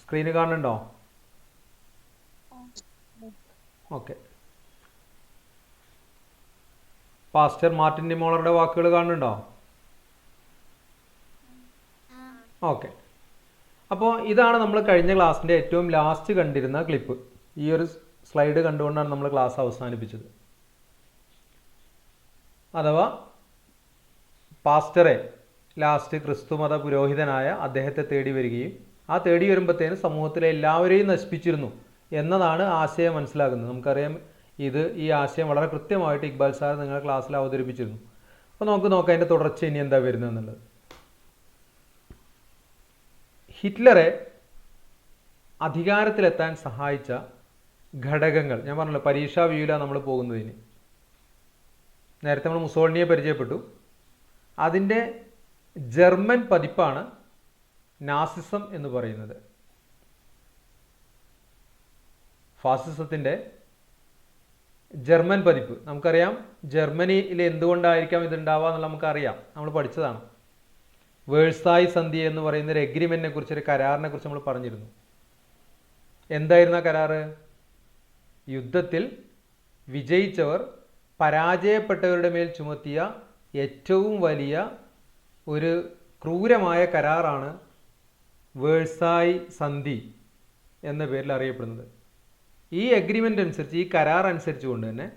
Screen കാണുന്നുണ്ടോ? Okay. Pastor Martin നിമോളറുടെ വാക്കുകൾ കാണുന്നുണ്ടോ? ഓക്കെ. അപ്പോൾ ഇതാണ് നമ്മൾ കഴിഞ്ഞ ക്ലാസ്സിൻ്റെ ഏറ്റവും ലാസ്റ്റ് കണ്ടിരുന്ന ക്ലിപ്പ്. ഈ ഒരു സ്ലൈഡ് കണ്ടുകൊണ്ടാണ് നമ്മൾ ക്ലാസ് അവസാനിപ്പിച്ചത്. അഥവാ പാസ്റ്ററെ ലാസ്റ്റ് ക്രിസ്തുമത പുരോഹിതനായ അദ്ദേഹത്തെ തേടി വരികയും ആ തേടി വരുമ്പോഴത്തേന് സമൂഹത്തിലെ എല്ലാവരെയും നശിപ്പിച്ചിരുന്നു എന്നതാണ് ആശയം മനസ്സിലാക്കുന്നത്. നമുക്കറിയാം ഈ ആശയം വളരെ കൃത്യമായിട്ട് ഇക്ബാൽ സാർ നിങ്ങളുടെ ക്ലാസ്സിൽ അവതരിപ്പിച്ചിരുന്നു. അപ്പോൾ നമുക്ക് നോക്കാം അതിൻ്റെ തുടർച്ച ഇനി എന്താ വരുന്നത് എന്നുള്ളത്. ഹിറ്റ്ലറെ അധികാരത്തിലെത്താൻ സഹായിച്ച ഘടകങ്ങൾ ഞാൻ പറഞ്ഞല്ലോ, പരീക്ഷാ വ്യൂവിലാണ് നമ്മൾ പോകുന്നതിന്. നേരത്തെ നമ്മൾ മുസോളിനിയെ പരിചയപ്പെട്ടു. അതിൻ്റെ ജർമ്മൻ പതിപ്പാണ് നാസിസം എന്ന് പറയുന്നത്. ഫാസിസത്തിൻ്റെ ജർമ്മൻ പതിപ്പ് നമുക്കറിയാം. ജർമ്മനിയിൽ എന്തുകൊണ്ടായിരിക്കാം ഇതുണ്ടാവുക എന്നുള്ളത് നമുക്കറിയാം, നമ്മൾ പഠിച്ചതാണ്. വേഴ്സായി സന്ധി എന്ന് പറയുന്ന ഒരു എഗ്രിമെന്റിനെ കുറിച്ച്, ഒരു കരാറിനെ കുറിച്ച് നമ്മൾ പറഞ്ഞിരുന്നു. എന്തായിരുന്നു ആ കരാറ്? യുദ്ധത്തിൽ വിജയിച്ചവർ പരാജയപ്പെട്ടവരുടെ മേൽ ചുമത്തിയ ഏറ്റവും വലിയ ഒരു ക്രൂരമായ കരാറാണ് വേഴ്സായി സന്ധി എന്ന പേരിൽ അറിയപ്പെടുന്നത്. ഈ എഗ്രിമെൻ്റ് അനുസരിച്ച്, ഈ കരാർ അനുസരിച്ചുകൊണ്ട് തന്നെ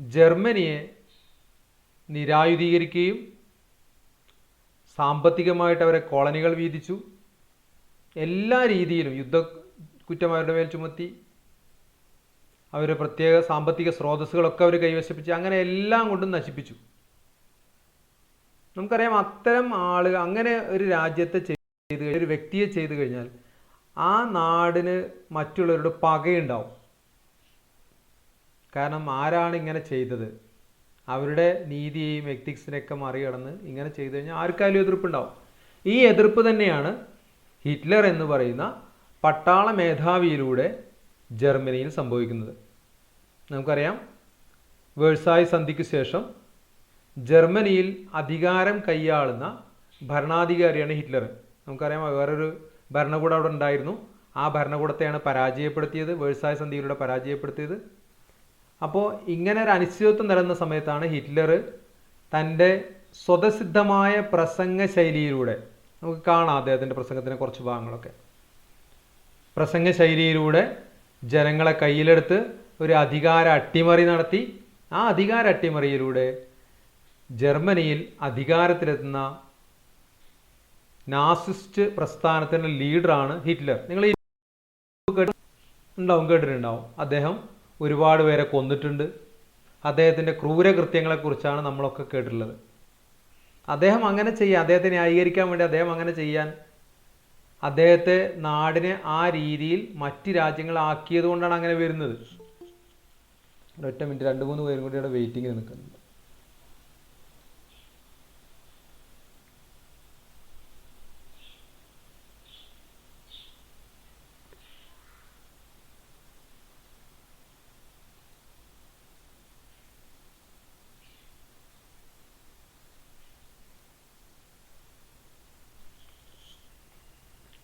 ജർമ്മനിയെ നിരായുധീകരിക്കുകയും സാമ്പത്തികമായിട്ട് അവരെ കോളനികൾ വീതിച്ചു, എല്ലാ രീതിയിലും യുദ്ധ കുറ്റം അവരുടെ മേൽ ചുമത്തി, അവരുടെ പ്രത്യേക സാമ്പത്തിക സ്രോതസ്സുകളൊക്കെ അവർ കൈവശപ്പിച്ച്, അങ്ങനെ എല്ലാം കൊണ്ടും നശിപ്പിച്ചു. നമുക്കറിയാം അത്തരം ആളുകൾ അങ്ങനെ ഒരു രാജ്യത്തെ ചെയ്ത്, ഒരു വ്യക്തിയെ ചെയ്തു കഴിഞ്ഞാൽ ആ നാടിന് മറ്റുള്ളവരുടെ പകയുണ്ടാവും. കാരണം ആരാണ് ഇങ്ങനെ ചെയ്തത്, അവരുടെ നീതിയെയും എത്തിക്സിനെയൊക്കെ മറികടന്ന് ഇങ്ങനെ ചെയ്തു കഴിഞ്ഞാൽ ആർക്കായാലും എതിർപ്പുണ്ടാവും. ഈ എതിർപ്പ് തന്നെയാണ് ഹിറ്റ്ലർ എന്ന് പറയുന്ന പട്ടാള മേധാവിയിലൂടെ ജർമ്മനിയിൽ സംഭവിക്കുന്നത്. നമുക്കറിയാം വേഴ്സായി സന്ധിക്ക് ശേഷം ജർമ്മനിയിൽ അധികാരം കൈയാളുന്ന ഭരണാധികാരിയാണ് ഹിറ്റ്ലർ. നമുക്കറിയാം വേറൊരു ഭരണകൂടം അവിടെ ഉണ്ടായിരുന്നു. ആ ഭരണകൂടത്തെയാണ് പരാജയപ്പെടുത്തിയത്, വേഴ്സായി സന്ധിയിലൂടെ പരാജയപ്പെടുത്തിയത്. അപ്പോൾ ഇങ്ങനെ ഒരു അനിശ്ചിതത്വം നിലനിന്ന സമയത്താണ് ഹിറ്റ്ലർ തൻ്റെ സ്വതസിദ്ധമായ പ്രസംഗ ശൈലിയിലൂടെ, നമുക്ക് കാണാം അദ്ദേഹത്തിൻ്റെ പ്രസംഗത്തിൻ്റെ കുറച്ച് ഭാഗങ്ങളൊക്കെ, പ്രസംഗ ശൈലിയിലൂടെ ജനങ്ങളെ കയ്യിലെടുത്ത് ഒരു അധികാര അട്ടിമറി നടത്തി. ആ അധികാര അട്ടിമറിയിലൂടെ ജർമ്മനിയിൽ അധികാരത്തിലെത്തുന്ന നാസിസ്റ്റ് പ്രസ്ഥാനത്തിൻ്റെ ലീഡറാണ് ഹിറ്റ്ലർ. നിങ്ങൾ കേട്ടിട്ടുണ്ടാവും. അദ്ദേഹം ഒരുപാട് പേരെ കൊന്നിട്ടുണ്ട്. അദ്ദേഹത്തിൻ്റെ ക്രൂരകൃത്യങ്ങളെക്കുറിച്ചാണ് നമ്മളൊക്കെ കേട്ടിട്ടുള്ളത്. അദ്ദേഹം അങ്ങനെ ചെയ്യാൻ, അദ്ദേഹത്തെ ന്യായീകരിക്കാൻ വേണ്ടി അദ്ദേഹം അങ്ങനെ ചെയ്യാൻ, അദ്ദേഹത്തെ നാടിനെ ആ രീതിയിൽ മറ്റ് രാജ്യങ്ങളാക്കിയത് കൊണ്ടാണ് അങ്ങനെ വരുന്നത്. ഒരൊറ്റ മിനിറ്റ്, 2-3 പേരും കൂടി ഇവിടെ വെയിറ്റിങ്ങിൽ നിൽക്കുന്നുണ്ട്.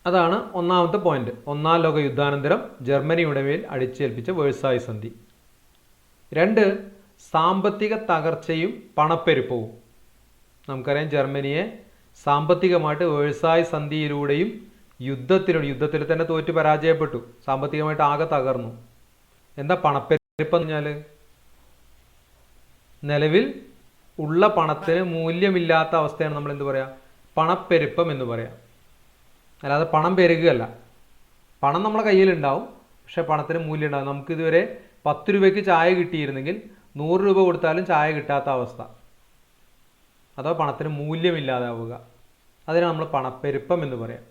അതാണ് ഒന്നാമത്തെ പോയിന്റ്. ഒന്നാം ലോക യുദ്ധാനന്തരം ജർമ്മനിയുടെ മേൽ അടിച്ചേൽപ്പിച്ച വേഴ്സായി സന്ധി. 2, സാമ്പത്തിക തകർച്ചയും പണപ്പെരുപ്പവും. നമുക്കറിയാം ജർമ്മനിയെ സാമ്പത്തികമായിട്ട് വേഴ്സായി സന്ധിയിലൂടെയും യുദ്ധത്തിൽ തന്നെ തോറ്റ് പരാജയപ്പെട്ടു, സാമ്പത്തികമായിട്ട് ആകെ തകർന്നു. എന്താ പണപ്പെരുപ്പം എന്ന് പറഞ്ഞാൽ? നിലവിൽ ഉള്ള പണത്തിന് മൂല്യമില്ലാത്ത അവസ്ഥയാണ് നമ്മൾ എന്ത് പറയാ, പണപ്പെരുപ്പം എന്ന് പറയാം. അല്ലാതെ പണം പെരുകുകയല്ല. പണം നമ്മളെ കയ്യിലുണ്ടാവും, പക്ഷെ പണത്തിന് മൂല്യം ഉണ്ടാവും. നമുക്കിതുവരെ 10 രൂപയ്ക്ക് ചായ കിട്ടിയിരുന്നെങ്കിൽ 100 രൂപ കൊടുത്താലും ചായ കിട്ടാത്ത അവസ്ഥ, അഥവാ പണത്തിന് മൂല്യമില്ലാതാവുക. അതിനാണ് നമ്മൾ പണപ്പെരുപ്പം എന്ന് പറയാം.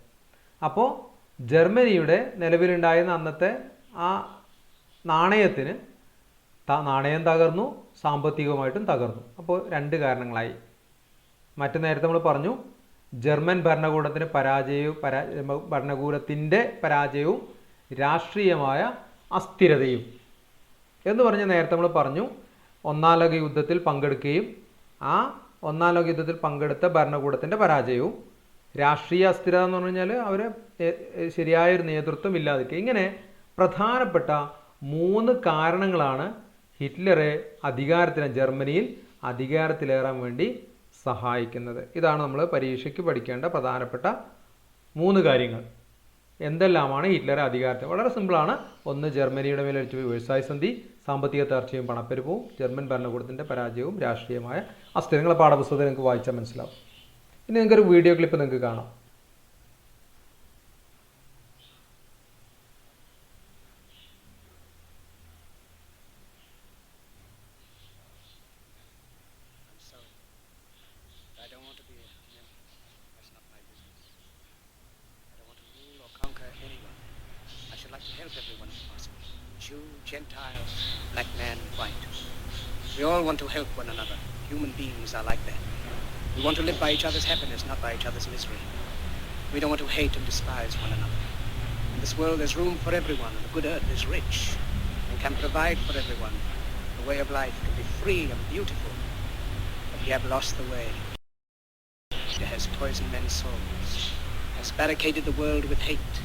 അപ്പോൾ ജർമ്മനിയുടെ നിലവിലുണ്ടായിരുന്ന അന്നത്തെ ആ നാണയത്തിന് നാണയം തകർന്നു, സാമ്പത്തികമായിട്ടും തകർന്നു. അപ്പോൾ 2 കാരണങ്ങളായി. മറ്റു നേരത്തെ നമ്മൾ പറഞ്ഞു ജർമ്മൻ ഭരണകൂടത്തിന് ഭരണകൂടത്തിൻ്റെ പരാജയവും രാഷ്ട്രീയമായ അസ്ഥിരതയും എന്ന് പറഞ്ഞ് നേരത്തെ നമ്മൾ പറഞ്ഞു. ഒന്നാം ലോക യുദ്ധത്തിൽ പങ്കെടുക്കുകയും ആ ഒന്നാം ലോക യുദ്ധത്തിൽ പങ്കെടുത്ത ഭരണകൂടത്തിൻ്റെ പരാജയവും രാഷ്ട്രീയ അസ്ഥിരത എന്ന് പറഞ്ഞു കഴിഞ്ഞാൽ അവരെ ശരിയായൊരു നേതൃത്വം ഇല്ലാതിരിക്കുക. ഇങ്ങനെ പ്രധാനപ്പെട്ട 3 കാരണങ്ങളാണ് ഹിറ്റ്ലറെ ജർമ്മനിയിൽ അധികാരത്തിലേറാൻ വേണ്ടി സഹായിക്കുന്നത്. ഇതാണ് നമ്മൾ പരീക്ഷയ്ക്ക് പഠിക്കേണ്ട പ്രധാനപ്പെട്ട 3 കാര്യങ്ങൾ. എന്തെല്ലാമാണ് ഹിറ്റ്ലറെ അധികാരത്തിൽ? വളരെ സിമ്പിളാണ്. 1, ജർമ്മനിയുടെ മേലെ വെച്ച് വേഴ്സായ് സന്ധി, സാമ്പത്തിക തകർച്ചയും പണപ്പെരുപ്പവും, ജർമ്മൻ ഭരണകൂടത്തിൻ്റെ പരാജയവും, രാഷ്ട്രീയമായ അസ്ഥിരങ്ങളെ പാഠപുസ്തകത്തിൽ നിങ്ങൾക്ക് വായിച്ചാൽ മനസ്സിലാവും. ഇനി നിങ്ങൾക്കൊരു വീഡിയോ ക്ലിപ്പ് നിങ്ങൾക്ക് കാണാം. Gentile, black man, white. We all want to help one another. Human beings are like that. We want to live by each other's happiness, not by each other's misery. We don't want to hate and despise one another. In this world there's room for everyone, and the good earth is rich and can provide for everyone. The way of life can be free and beautiful, but we have lost the way. It has poisoned men's souls, has barricaded the world with hate,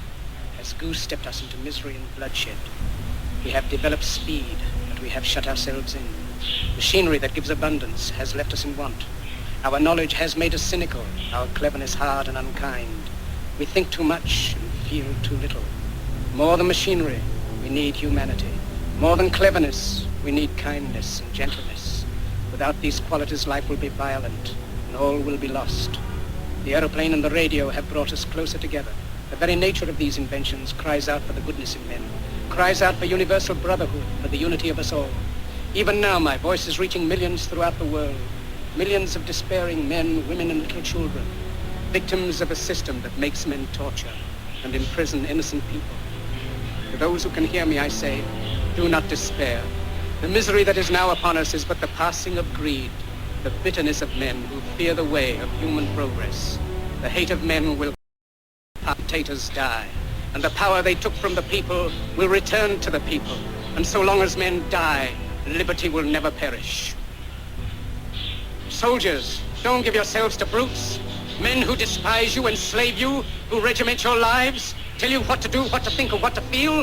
has goose-stepped us into misery and bloodshed. We have developed speed, but we have shut ourselves in. Machinery that gives abundance has left us in want. Our knowledge has made us cynical, our cleverness hard and unkind. We think too much and feel too little. More than machinery, we need humanity. More than cleverness, we need kindness and gentleness. Without these qualities, life will be violent, and all will be lost. The aeroplane and the radio have brought us closer together. The very nature of these inventions cries out for the goodness in men, cries out for universal brotherhood, for the unity of us all. Even now my voice is reaching millions throughout the world, millions of despairing men, women and little children, victims of a system that makes men torture and imprison innocent people. To those who can hear me I say, do not despair. The misery that is now upon us is but the passing of greed, the bitterness of men who fear the way of human progress. The hate of men will dictators die, and the power they took from the people will return to the people. And so long as men die, liberty will never perish. Soldiers, don't give yourselves to brutes, men who despise you, enslave you, who regiment your lives, tell you what to do, what to think, and what to feel,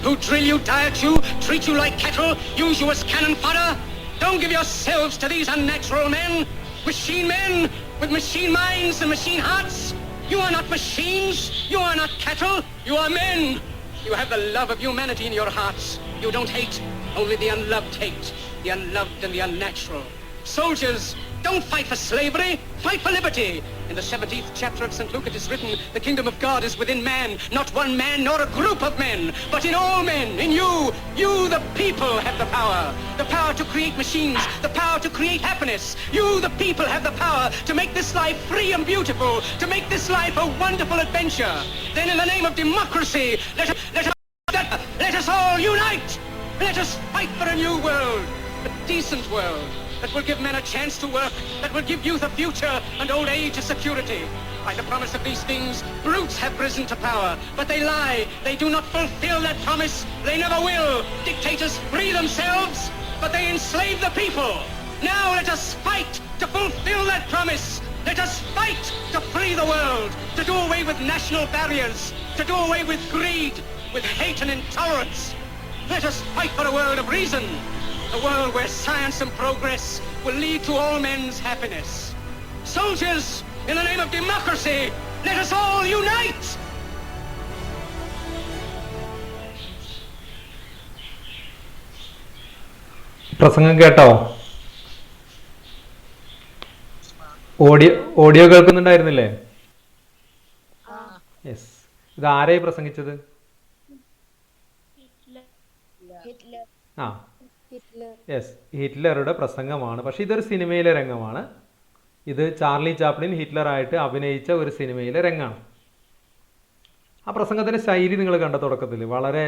who drill you, diet you, treat you like cattle, use you as cannon fodder. Don't give yourselves to these unnatural men, machine men with machine minds and machine hearts. You are not machines, you are not cattle, you are men. You have the love of humanity in your hearts. You don't hate, only the unloved hate, the unloved and the unnatural. Soldiers, don't fight for slavery, fight for liberty. In the 17th chapter of St. Luke it is written, the kingdom of God is within man, not one man nor a group of men, but in all men, in you. You, the people, have the power to create machines, the power to create happiness. You, the people, have the power to make this life free and beautiful, to make this life a wonderful adventure. Then in the name of democracy, let us all unite. Let us fight for a new world, a decent world, that will give men a chance to work, that will give youth a future and old age a security. By the promise of these things, brutes have risen to power, but they lie. They do not fulfill that promise. They never will. Dictators free themselves, but they enslave the people. Now let us fight to fulfill that promise. Let us fight to free the world, to do away with national barriers, to do away with greed, with hate and intolerance. Let us fight for a world of reason, a world where science and progress will lead to all men's happiness. Soldiers, in the name of democracy, let us all unite! പ്രസംഗം കേട്ടോ? Audio കേൾക്കുന്നുണ്ടായിരുന്നില്ലേ? Yes. ഇത് ആരായി പ്രസംഗിച്ചത്? ആ, yes, ഹിറ്റ്ലറുടെ പ്രസംഗമാണ്. പക്ഷെ ഇതൊരു സിനിമയിലെ രംഗമാണ്. ഇത് ചാർലി ചാപ്ലിൻ ഹിറ്റ്ലറായിട്ട് അഭിനയിച്ച ഒരു സിനിമയിലെ രംഗമാണ്. ആ പ്രസംഗത്തിൻ്റെ ശൈലി നിങ്ങൾ കണ്ട തുടക്കത്തിൽ വളരെ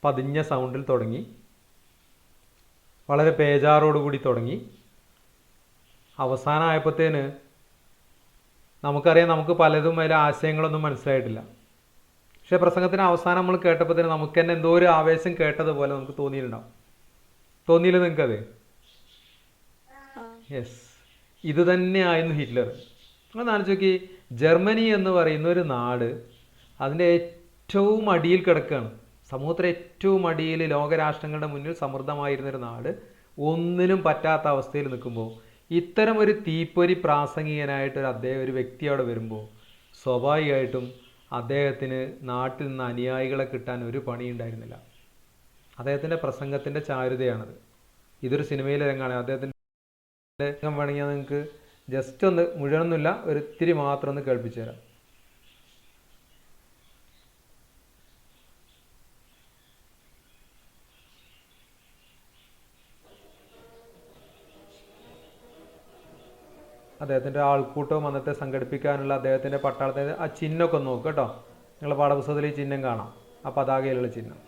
പതിഞ്ഞ സൗണ്ടിൽ തുടങ്ങി, വളരെ പേജാറോടുകൂടി തുടങ്ങി. അവസാനമായപ്പോഴത്തേന് നമുക്കറിയാം, നമുക്ക് പലതും അതിലെ ആശയങ്ങളൊന്നും മനസ്സിലായിട്ടില്ല. പക്ഷേ പ്രസംഗത്തിന് അവസാനം നമ്മൾ കേട്ടപ്പോൾ തന്നെ നമുക്ക് തന്നെ എന്തോ ഒരു ആവേശം കേട്ടതുപോലെ നമുക്ക് തോന്നിയിട്ടുണ്ടാവും. തോന്നിയില്ല നിങ്ങൾക്കത്? യെസ്, ഇത് തന്നെയായിരുന്നു ഹിറ്റ്ലർ. നിങ്ങൾ ആലോചിച്ച് നോക്കി, ജർമ്മനി എന്ന് പറയുന്ന ഒരു നാട് അതിൻ്റെ ഏറ്റവും അടിയിൽ കിടക്കുകയാണ്. സമൂഹത്തിലെ ഏറ്റവും അടിയിൽ ലോകരാഷ്ട്രങ്ങളുടെ മുന്നിൽ സമൃദ്ധമായിരുന്നൊരു നാട് ഒന്നിനും പറ്റാത്ത അവസ്ഥയിൽ നിൽക്കുമ്പോൾ ഇത്തരം ഒരു തീപ്പൊരി പ്രാസംഗികനായിട്ടൊരു ഒരു വ്യക്തി അവിടെ വരുമ്പോൾ സ്വാഭാവികമായിട്ടും അദ്ദേഹത്തിന് നാട്ടിൽ നിന്ന് അനുയായികളെ കിട്ടാൻ ഒരു പണിയുണ്ടായിരുന്നില്ല. അദ്ദേഹത്തിൻ്റെ പ്രസംഗത്തിൻ്റെ ചാരുതയാണത്. ഇതൊരു സിനിമയിലെ രംഗമാണ്. അദ്ദേഹത്തിൻ്റെ വേണമെങ്കിൽ നിങ്ങൾക്ക് ജസ്റ്റ് ഒന്ന് മുഴുവനൊന്നുമില്ല, ഒരു ഇത്തിരി മാത്രം ഒന്ന് കേൾപ്പിച്ചു തരാം. അദ്ദേഹത്തിൻ്റെ ആൾക്കൂട്ടവും അന്നത്തെ സംഘടിപ്പിക്കാനുള്ള അദ്ദേഹത്തിൻ്റെ പട്ടാളത്തെ ആ ചിഹ്നമൊക്കെ ഒന്ന് നോക്കുക കേട്ടോ. നിങ്ങളുടെ പാഠപുസ്തകത്തിൽ ഈ ചിഹ്നം കാണാം, ആ പതാകയിലുള്ള ചിഹ്നം.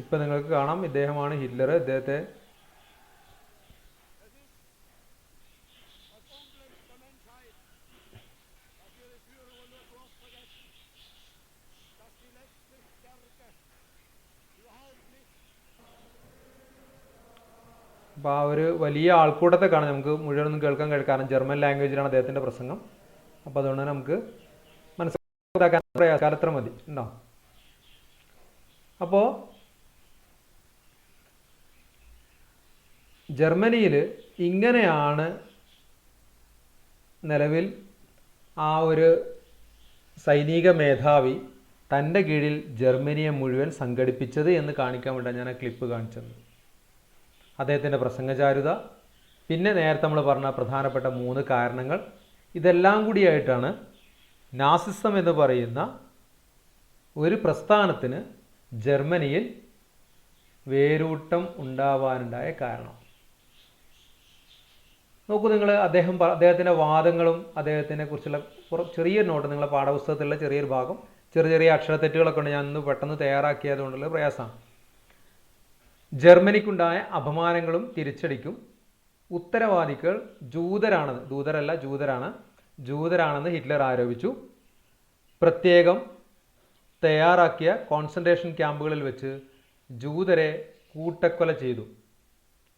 ഇപ്പം നിങ്ങൾക്ക് കാണാം, ഇദ്ദേഹമാണ് ഹിറ്റ്ലർ. ഇദ്ദേഹത്തെ അപ്പോൾ ആ ഒരു വലിയ ആൾക്കൂട്ടത്തെ കാണാൻ നമുക്ക് മുഴുവനൊന്നും കേൾക്കാൻ കഴിയും, കാരണം ജർമ്മൻ ലാംഗ്വേജിലാണ് അദ്ദേഹത്തിൻ്റെ പ്രസംഗം. അപ്പോൾ അതുകൊണ്ട് തന്നെ നമുക്ക് മനസ്സിലാക്കാൻ പ്രയാസം അത്ര മതി ഉണ്ടോ. അപ്പോൾ ജർമ്മനിയിൽ ഇങ്ങനെയാണ് നിലവിൽ ആ ഒരു സൈനിക മേധാവി തൻ്റെ കീഴിൽ ജർമ്മനിയെ മുഴുവൻ സംഘടിപ്പിച്ചത് എന്ന് കാണിക്കാൻ വേണ്ടിയാണ് ഞാൻ ആ ക്ലിപ്പ് കാണിച്ചത്. അദ്ദേഹത്തിൻ്റെ പ്രസംഗചാരുത, പിന്നെ നേരത്തെ നമ്മൾ പറഞ്ഞ പ്രധാനപ്പെട്ട 3 കാരണങ്ങൾ, ഇതെല്ലാം കൂടിയായിട്ടാണ് നാസിസം എന്ന് പറയുന്ന ഒരു പ്രസ്ഥാനത്തിന് ജർമ്മനിയിൽ വേരൂട്ടം ഉണ്ടാവാനുണ്ടായ കാരണം. നോക്കൂ നിങ്ങൾ, അദ്ദേഹത്തിൻ്റെ വാദങ്ങളും അദ്ദേഹത്തിനെ കുറിച്ചുള്ള ചെറിയ നോട്ട് നിങ്ങളുടെ പാഠപുസ്തകത്തിലുള്ള ചെറിയൊരു ഭാഗം, ചെറിയ അക്ഷരത്തെറ്റുകളൊക്കെ ഉണ്ട്, ഞാൻ ഇന്ന് പെട്ടെന്ന് തയ്യാറാക്കിയതുകൊണ്ടുള്ള പ്രയാസമാണ്. ജർമ്മനിക്കുണ്ടായ അപമാനങ്ങളും തിരിച്ചടിക്കും ഉത്തരവാദികൾ ജൂതരാണെന്ന് ഹിറ്റ്ലർ ആരോപിച്ചു. പ്രത്യേകം തയ്യാറാക്കിയ കോൺസെൻട്രേഷൻ ക്യാമ്പുകളിൽ വെച്ച് ജൂതരെ കൂട്ടക്കൊല ചെയ്തു.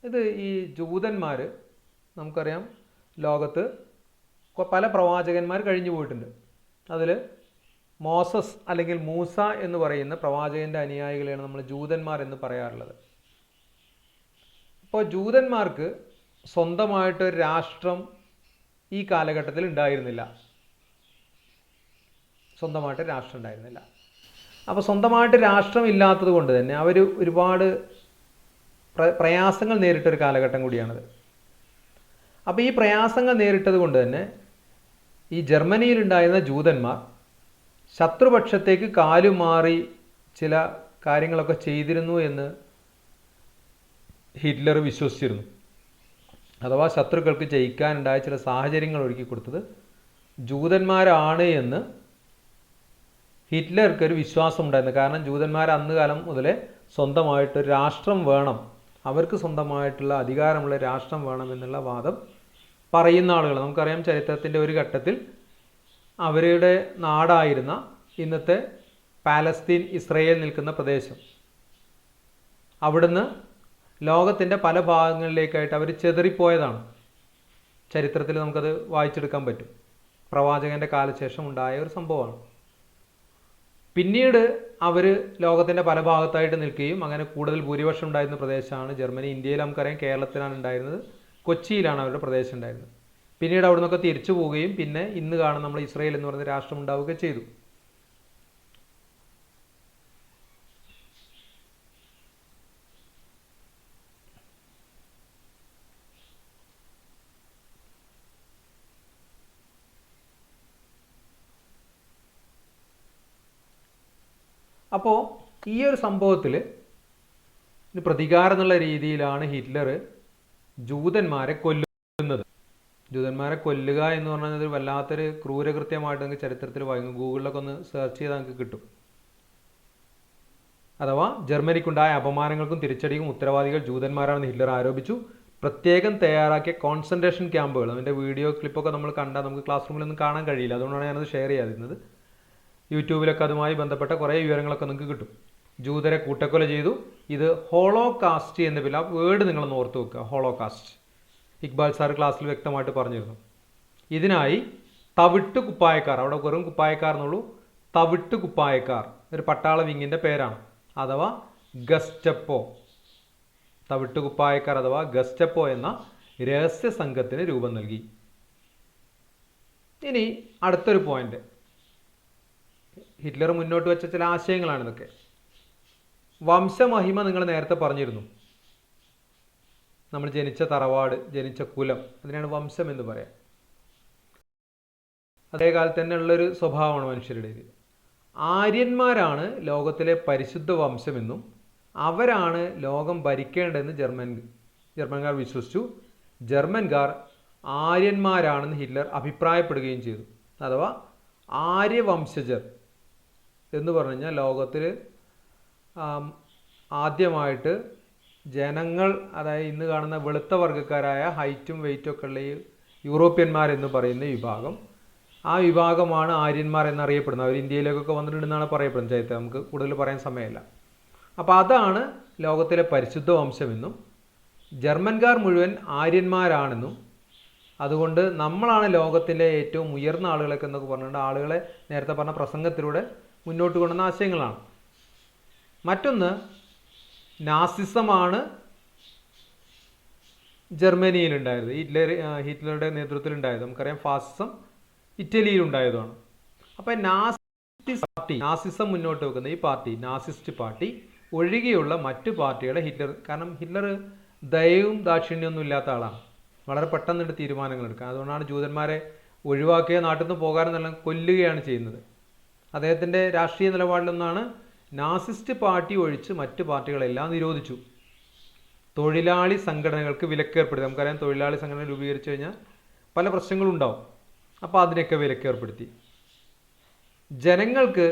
ഇത് ഈ ജൂതന്മാർ നമുക്കറിയാം, ലോകത്ത് പല പ്രവാചകന്മാർ കഴിഞ്ഞു പോയിട്ടുണ്ട്. അതിൽ മോസസ് അല്ലെങ്കിൽ മൂസ എന്ന് പറയുന്ന പ്രവാചകൻ്റെ അനുയായികളെയാണ് നമ്മൾ ജൂതന്മാർ എന്ന് പറയാറുള്ളത്. അപ്പോൾ ജൂതന്മാർക്ക് സ്വന്തമായിട്ടൊരു രാഷ്ട്രം ഈ കാലഘട്ടത്തിൽ ഉണ്ടായിരുന്നില്ല. അപ്പോൾ സ്വന്തമായിട്ട് രാഷ്ട്രം ഇല്ലാത്തത് കൊണ്ട് തന്നെ അവർ ഒരുപാട് പ്രയാസങ്ങൾ നേരിട്ടൊരു കാലഘട്ടം കൂടിയാണത്. അപ്പോൾ ഈ പ്രയാസങ്ങൾ നേരിട്ടത് കൊണ്ട് തന്നെ ഈ ജർമ്മനിയിലുണ്ടായിരുന്ന ജൂതന്മാർ ശത്രുപക്ഷത്തേക്ക് കാലുമാറി ചില കാര്യങ്ങളൊക്കെ ചെയ്തിരുന്നു എന്ന് ഹിറ്റ്ലർ വിശ്വസിച്ചിരുന്നു. അഥവാ ശത്രുക്കൾക്ക് ജയിക്കാനുണ്ടായ ചില സാഹചര്യങ്ങൾ ഒരുക്കി കൊടുത്തത് ജൂതന്മാരാണ് എന്ന് ഹിറ്റ്ലർക്ക് ഒരു വിശ്വാസം ഉണ്ടായിരുന്നു. കാരണം ജൂതന്മാർ അന്ന് കാലം മുതലേ സ്വന്തമായിട്ടൊരു രാഷ്ട്രം വേണം, അവർക്ക് സ്വന്തമായിട്ടുള്ള അധികാരമുള്ള രാഷ്ട്രം വേണം എന്നുള്ള വാദം പറയുന്ന ആളുകൾ നമുക്കറിയാം. ചരിത്രത്തിൻ്റെ ഒരു ഘട്ടത്തിൽ അവരുടെ നാടായിരുന്ന ഇന്നത്തെ പാലസ്തീൻ, ഇസ്രയേൽ നിൽക്കുന്ന പ്രദേശം, അവിടുന്ന് ലോകത്തിൻ്റെ പല ഭാഗങ്ങളിലേക്കായിട്ട് അവർ ചെതറിപ്പോയതാണ്. ചരിത്രത്തിൽ നമുക്കത് വായിച്ചെടുക്കാൻ പറ്റും. പ്രവാചകൻ്റെ കാലശേഷം ഉണ്ടായ ഒരു സംഭവമാണ്. പിന്നീട് അവർ ലോകത്തിൻ്റെ പല ഭാഗത്തായിട്ട് നിൽക്കുകയും അങ്ങനെ കൂടുതൽ ഭൂരിപക്ഷം ഉണ്ടായിരുന്ന പ്രദേശമാണ് ജർമ്മനി. ഇന്ത്യയിൽ നമുക്കറിയാം കേരളത്തിലാണ് ഉണ്ടായിരുന്നത്, കൊച്ചിയിലാണ് അവരുടെ പ്രദേശം ഉണ്ടായിരുന്നത്. പിന്നീട് അവിടെ നിന്നൊക്കെ തിരിച്ചു പോവുകയും പിന്നെ ഇന്ന് കാണുന്ന നമ്മൾ ഇസ്രയേൽ എന്ന് പറയുന്ന രാഷ്ട്രം ഉണ്ടാവുകയും ചെയ്തു. അപ്പോൾ ഈ ഒരു സംഭവത്തിൽ പ്രതികാരം എന്നുള്ള രീതിയിലാണ് ഹിറ്റ്ലർ ജൂതന്മാരെ കൊല്ലുന്നത്. ജൂതന്മാരെ കൊല്ലുക എന്ന് പറഞ്ഞാൽ ഒരു വല്ലാത്തൊരു ക്രൂരകൃത്യമായിട്ട് നമുക്ക് ചരിത്രത്തിൽ വായിക്കും. ഗൂഗിളിലൊക്കെ ഒന്ന് സെർച്ച് ചെയ്താൽ നമുക്ക് കിട്ടും. അഥവാ ജർമ്മനിക്കുണ്ടായ അപമാനങ്ങൾക്കും തിരിച്ചടിക്കും ഉത്തരവാദികൾ ജൂതന്മാരാണെന്ന് ഹിറ്റ്ലർ ആരോപിച്ചു. പ്രത്യേകം തയ്യാറാക്കിയ കോൺസെൻട്രേഷൻ ക്യാമ്പുകൾ, അതിൻ്റെ വീഡിയോ ക്ലിപ്പൊക്കെ നമ്മൾ കണ്ടാൽ നമുക്ക് ക്ലാസ് റൂമിലൊന്നും കാണാൻ കഴിയില്ല, അതുകൊണ്ടാണ് ഞാനത് ഷെയർ ചെയ്യാതിരുന്നത്. യൂട്യൂബിലൊക്കെ അതുമായി ബന്ധപ്പെട്ട കുറേ വിവരങ്ങളൊക്കെ നിങ്ങൾക്ക് കിട്ടും. ജൂതരെ കൂട്ടക്കൊല ചെയ്തു. ഇത് ഹോളോകാസ്റ്റ് എന്ന പേരിൽ, ആ വേർഡ് നിങ്ങളൊന്ന് ഓർത്ത് വെക്കുക, ഹോളോകാസ്റ്റ്. ഇക്ബാൽ സാർ ക്ലാസ്സിൽ വ്യക്തമായിട്ട് പറഞ്ഞിരുന്നു. ഇതിനായി തവിട്ട് കുപ്പായക്കാർ, അവിടെ വെറും കുപ്പായക്കാർ എന്നുള്ളൂ, തവിട്ട് കുപ്പായക്കാർ ഒരു പട്ടാള വിങ്ങിൻ്റെ പേരാണ്, അഥവാ ഗസ്റ്റപ്പോ. തവിട്ട് കുപ്പായക്കാർ അഥവാ ഗസ്റ്റപ്പോ എന്ന രഹസ്യ സംഘത്തിന് രൂപം നൽകി. ഇനി അടുത്തൊരു പോയിന്റ്, ഹിറ്റ്ലർ മുന്നോട്ട് വെച്ച ചില ആശയങ്ങളാണ് ഇതൊക്കെ. വംശമഹിമ നിങ്ങൾ നേരത്തെ പറഞ്ഞിരുന്നു. നമ്മൾ ജനിച്ച തറവാട്, ജനിച്ച കുലം, അതിനാണ് വംശം എന്ന് പറയാം. അതേ കാലത്ത് തന്നെ ഉള്ളൊരു സ്വഭാവമാണ് മനുഷ്യരുടെ. ആര്യന്മാരാണ് ലോകത്തിലെ പരിശുദ്ധ വംശമെന്നും അവരാണ് ലോകം ഭരിക്കേണ്ടതെന്ന് ജർമ്മൻകാർ വിശ്വസിച്ചു. ജർമ്മൻകാർ ആര്യന്മാരാണെന്ന് ഹിറ്റ്ലർ അഭിപ്രായപ്പെടുകയും ചെയ്തു. അഥവാ ആര്യവംശജർ എന്ന് പറഞ്ഞു കഴിഞ്ഞാൽ ലോകത്തിൽ ആദ്യമായിട്ട് ജനങ്ങൾ, അതായത് ഇന്ന് കാണുന്ന വെളുത്ത വർഗ്ഗക്കാരായ ഹൈറ്റും വെയിറ്റും ഒക്കെ ഉള്ള യൂറോപ്യന്മാരെന്ന് പറയുന്ന വിഭാഗം, ആ വിഭാഗമാണ് ആര്യന്മാർ എന്നറിയപ്പെടുന്നത്. അവർ ഇന്ത്യയിലേക്കൊക്കെ വന്നിട്ടുണ്ടെന്നാണ് പറയപ്പെടുന്നത്. ചരിത്രം നമുക്ക് കൂടുതൽ പറയാൻ സമയമില്ല. അപ്പോൾ അതാണ് ലോകത്തിലെ പരിശുദ്ധ വംശമെന്നും ജർമ്മൻകാർ മുഴുവൻ ആര്യന്മാരാണെന്നും അതുകൊണ്ട് നമ്മളാണ് ലോകത്തിലെ ഏറ്റവും ഉയർന്ന ആളുകളൊക്കെ എന്നൊക്കെ പറഞ്ഞുകൊണ്ട് ആളുകളെ നേരത്തെ പറഞ്ഞ പ്രസംഗത്തിലൂടെ മുന്നോട്ട് കൊണ്ടുവന്ന ആശയങ്ങളാണ്. മറ്റൊന്ന്, നാസിസമാണ് ജർമ്മനിയിലുണ്ടായത്, ഹിറ്റ്ലറുടെ നേതൃത്വത്തിലുണ്ടായത്. നമുക്കറിയാം ഫാസിസം ഇറ്റലിയിലുണ്ടായതാണ്. അപ്പം നാസിസം മുന്നോട്ട് വെക്കുന്ന ഈ പാർട്ടി, നാസിസ്റ്റ് പാർട്ടി ഒഴികെയുള്ള മറ്റു പാർട്ടികളെ കാരണം ഹിറ്റ്ലർ ദയവും ദാക്ഷിണ്യമൊന്നും ഇല്ലാത്ത ആളാണ്. വളരെ പെട്ടെന്നിട്ട് തീരുമാനങ്ങൾ എടുക്കുക. അതുകൊണ്ടാണ് ജൂതന്മാരെ ഒഴിവാക്കിയ നാട്ടിൽ നിന്ന് പോകാനെന്നെല്ലാം കൊല്ലുകയാണ് ചെയ്യുന്നത്. അദ്ദേഹത്തിൻ്റെ രാഷ്ട്രീയ നിലപാടിലൊന്നാണ് നാസിസ്റ്റ് പാർട്ടി ഒഴിച്ച് മറ്റ് പാർട്ടികളെല്ലാം നിരോധിച്ചു. തൊഴിലാളി സംഘടനകൾക്ക് വിലക്കേർപ്പെടുത്തി. നമുക്കറിയാം തൊഴിലാളി സംഘടന രൂപീകരിച്ചു കഴിഞ്ഞാൽ പല പ്രശ്നങ്ങളും ഉണ്ടാവും. അപ്പോൾ അതിനൊക്കെ വിലക്കേർപ്പെടുത്തി. ജനങ്ങൾക്ക്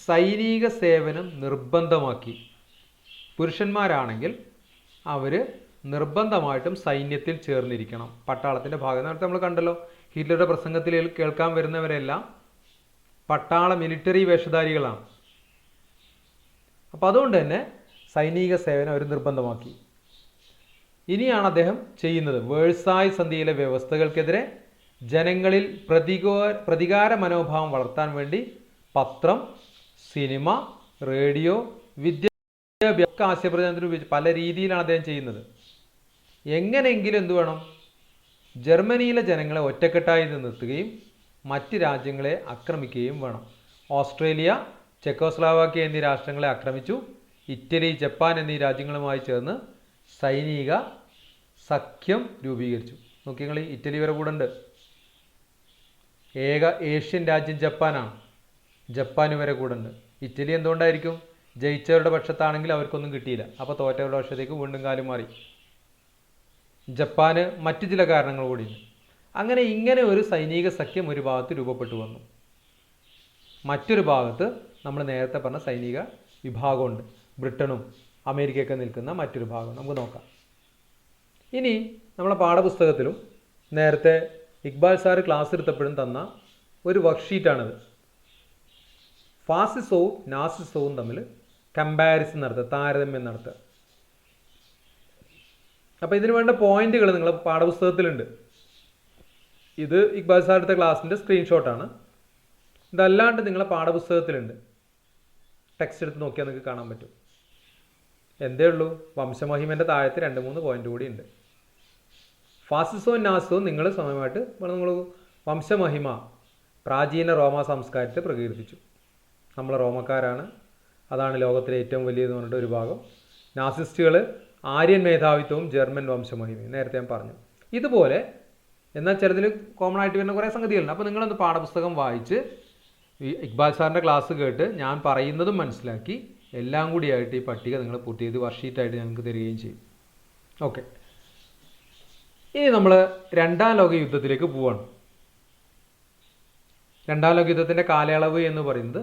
സൈനിക സേവനം നിർബന്ധമാക്കി. പുരുഷന്മാരാണെങ്കിൽ അവർ നിർബന്ധമായിട്ടും സൈന്യത്തിൽ ചേർന്നിരിക്കണം, പട്ടാളത്തിൻ്റെ ഭാഗം. നേരത്തെ നമ്മൾ കണ്ടല്ലോ, ഹിറ്റ്ലറുടെ പ്രസംഗത്തിൽ കേൾക്കാൻ വരുന്നവരെല്ലാം പട്ടാള മിലിറ്ററി വേഷധാരികളാണ്. അപ്പോൾ അതുകൊണ്ട് തന്നെ സൈനിക സേവനം അവർ നിർബന്ധമാക്കി. ഇനിയാണ് അദ്ദേഹം ചെയ്യുന്നത്, വേഴ്സായ് സന്ധിയിലെ വ്യവസ്ഥകൾക്കെതിരെ ജനങ്ങളിൽ പ്രതികാര മനോഭാവം വളർത്താൻ വേണ്ടി പത്രം, സിനിമ, റേഡിയോ, വിദ്യാഭ്യാസ ആശയപ്രചാരണത്തിന് ഉപയോഗിച്ച് പല രീതിയിലാണ് അദ്ദേഹം ചെയ്യുന്നത്. എങ്ങനെയെങ്കിലും എന്തു വേണം, ജർമ്മനിയിലെ ജനങ്ങളെ ഒറ്റക്കെട്ടായി നിർത്തുകയും മറ്റ് രാജ്യങ്ങളെ ആക്രമിക്കുകയും വേണം. ഓസ്ട്രേലിയ, ചെക്കോസ്ലോവാക്യ എന്നീ രാഷ്ട്രങ്ങളെ ആക്രമിച്ചു. ഇറ്റലി, ജപ്പാൻ എന്നീ രാജ്യങ്ങളുമായി ചേർന്ന് സൈനിക സഖ്യം രൂപീകരിച്ചു. നോക്കി നിങ്ങൾ, ഇറ്റലി വരെ കൂടെ ഉണ്ട്. ഏക ഏഷ്യൻ രാജ്യം ജപ്പാനാണ്, ജപ്പാൻ വരെ കൂടെ ഉണ്ട്. ഇറ്റലി എന്തുകൊണ്ടായിരിക്കും? ജയിച്ചവരുടെ പക്ഷത്താണെങ്കിൽ അവർക്കൊന്നും കിട്ടിയില്ല, അപ്പോൾ തോറ്റവരുടെ പക്ഷത്തേക്ക് വീണ്ടും കാലം മാറി. ജപ്പാന് മറ്റു ചില കാരണങ്ങൾ കൂടിയുണ്ട്. അങ്ങനെ ഇങ്ങനെ ഒരു സൈനിക സഖ്യം ഒരു ഭാഗത്ത് രൂപപ്പെട്ടു വന്നു. മറ്റൊരു ഭാഗത്ത് നമ്മൾ നേരത്തെ പറഞ്ഞ സൈനിക വിഭാഗമുണ്ട്, ബ്രിട്ടനും അമേരിക്കയൊക്കെ നിൽക്കുന്ന മറ്റൊരു ഭാഗം. നമുക്ക് നോക്കാം. ഇനി നമ്മളെ പാഠപുസ്തകത്തിലും നേരത്തെ ഇക്ബാൽ സാറ് ക്ലാസ് എടുത്തപ്പോഴും തന്ന ഒരു വർക്ക്ഷീറ്റാണിത്. ഫാസിസവും നാസിസവും തമ്മിൽ കമ്പാരിസൺ നടത്തുക, താരതമ്യം നടത്തുക. അപ്പോൾ ഇതിന് വേണ്ട പോയിന്റുകൾ നിങ്ങൾ പാഠപുസ്തകത്തിലുണ്ട്. ഇത് ഇക്ബാൽ സാർ എടുത്ത ക്ലാസ്സിൻ്റെ സ്ക്രീൻഷോട്ടാണ്. ഇതല്ലാണ്ട് നിങ്ങളെ പാഠപുസ്തകത്തിലുണ്ട്. ടെക്സ്റ്റ് എടുത്ത് നോക്കിയാൽ നിങ്ങൾക്ക് കാണാൻ പറ്റും. എന്തേ ഉള്ളൂ, വംശമഹിമൻ്റെ താഴത്ത് 2-3 പോയിന്റ് കൂടി ഉണ്ട്. ഫാസിസവും നാസിസവും നിങ്ങൾ സമയമായിട്ട് നിങ്ങൾ വംശമഹിമ പ്രാചീന റോമ സംസ്കാരത്തെ പ്രകീർത്തിച്ചു. നമ്മൾ റോമക്കാരാണ്, അതാണ് ലോകത്തിലെ ഏറ്റവും വലിയതെന്ന് പറഞ്ഞിട്ട് ഒരു ഭാഗം. നാസിസ്റ്റുകൾ ആര്യൻ മേധാവിത്വവും ജർമ്മൻ വംശമഹിമയും നേരത്തെ ഞാൻ പറഞ്ഞു. ഇതുപോലെ എന്നാൽ ചിലതിൽ കോമൺ ആയിട്ട് വരുന്ന കുറേ സംഗതികളുണ്ട്. അപ്പോൾ നിങ്ങളൊന്ന് പാഠപുസ്തകം വായിച്ച് ഇക്ബാൽ സാറിൻ്റെ ക്ലാസ് കേട്ട് ഞാൻ പറയുന്നതും മനസ്സിലാക്കി എല്ലാം കൂടിയായിട്ട് ഈ പട്ടിക നിങ്ങൾ പൂർത്തിയത് വർക്ക്ഷീറ്റായിട്ട് ഞങ്ങൾക്ക് തരികയും ചെയ്യും. ഓക്കെ, ഇനി നമ്മൾ രണ്ടാം ലോക യുദ്ധത്തിലേക്ക് പോവാണ്. രണ്ടാം ലോക യുദ്ധത്തിൻ്റെ കാലയളവ് എന്ന് പറയുന്നത്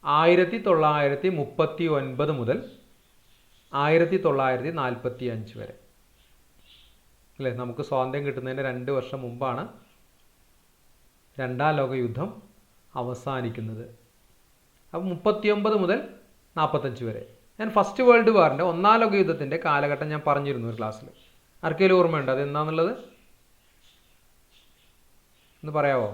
1939 മുതൽ 1945 വരെ അല്ലേ. നമുക്ക് സ്വാതന്ത്ര്യം കിട്ടുന്നതിന് 2 വർഷം മുമ്പാണ് രണ്ടാം ലോക യുദ്ധം അവസാനിക്കുന്നത്. അപ്പോൾ 39 മുതൽ 45 വരെ. ഞാൻ ഫസ്റ്റ് വേൾഡ് വാറിൻ്റെ ഒന്നാം ലോക യുദ്ധത്തിൻ്റെ കാലഘട്ടം ഞാൻ പറഞ്ഞിരുന്നു ഒരു ക്ലാസ്സിൽ. ആർക്കെങ്കിലും ഓർമ്മയുണ്ട് അത് എന്താണെന്നുള്ളത്? ഒന്ന് പറയാമോ?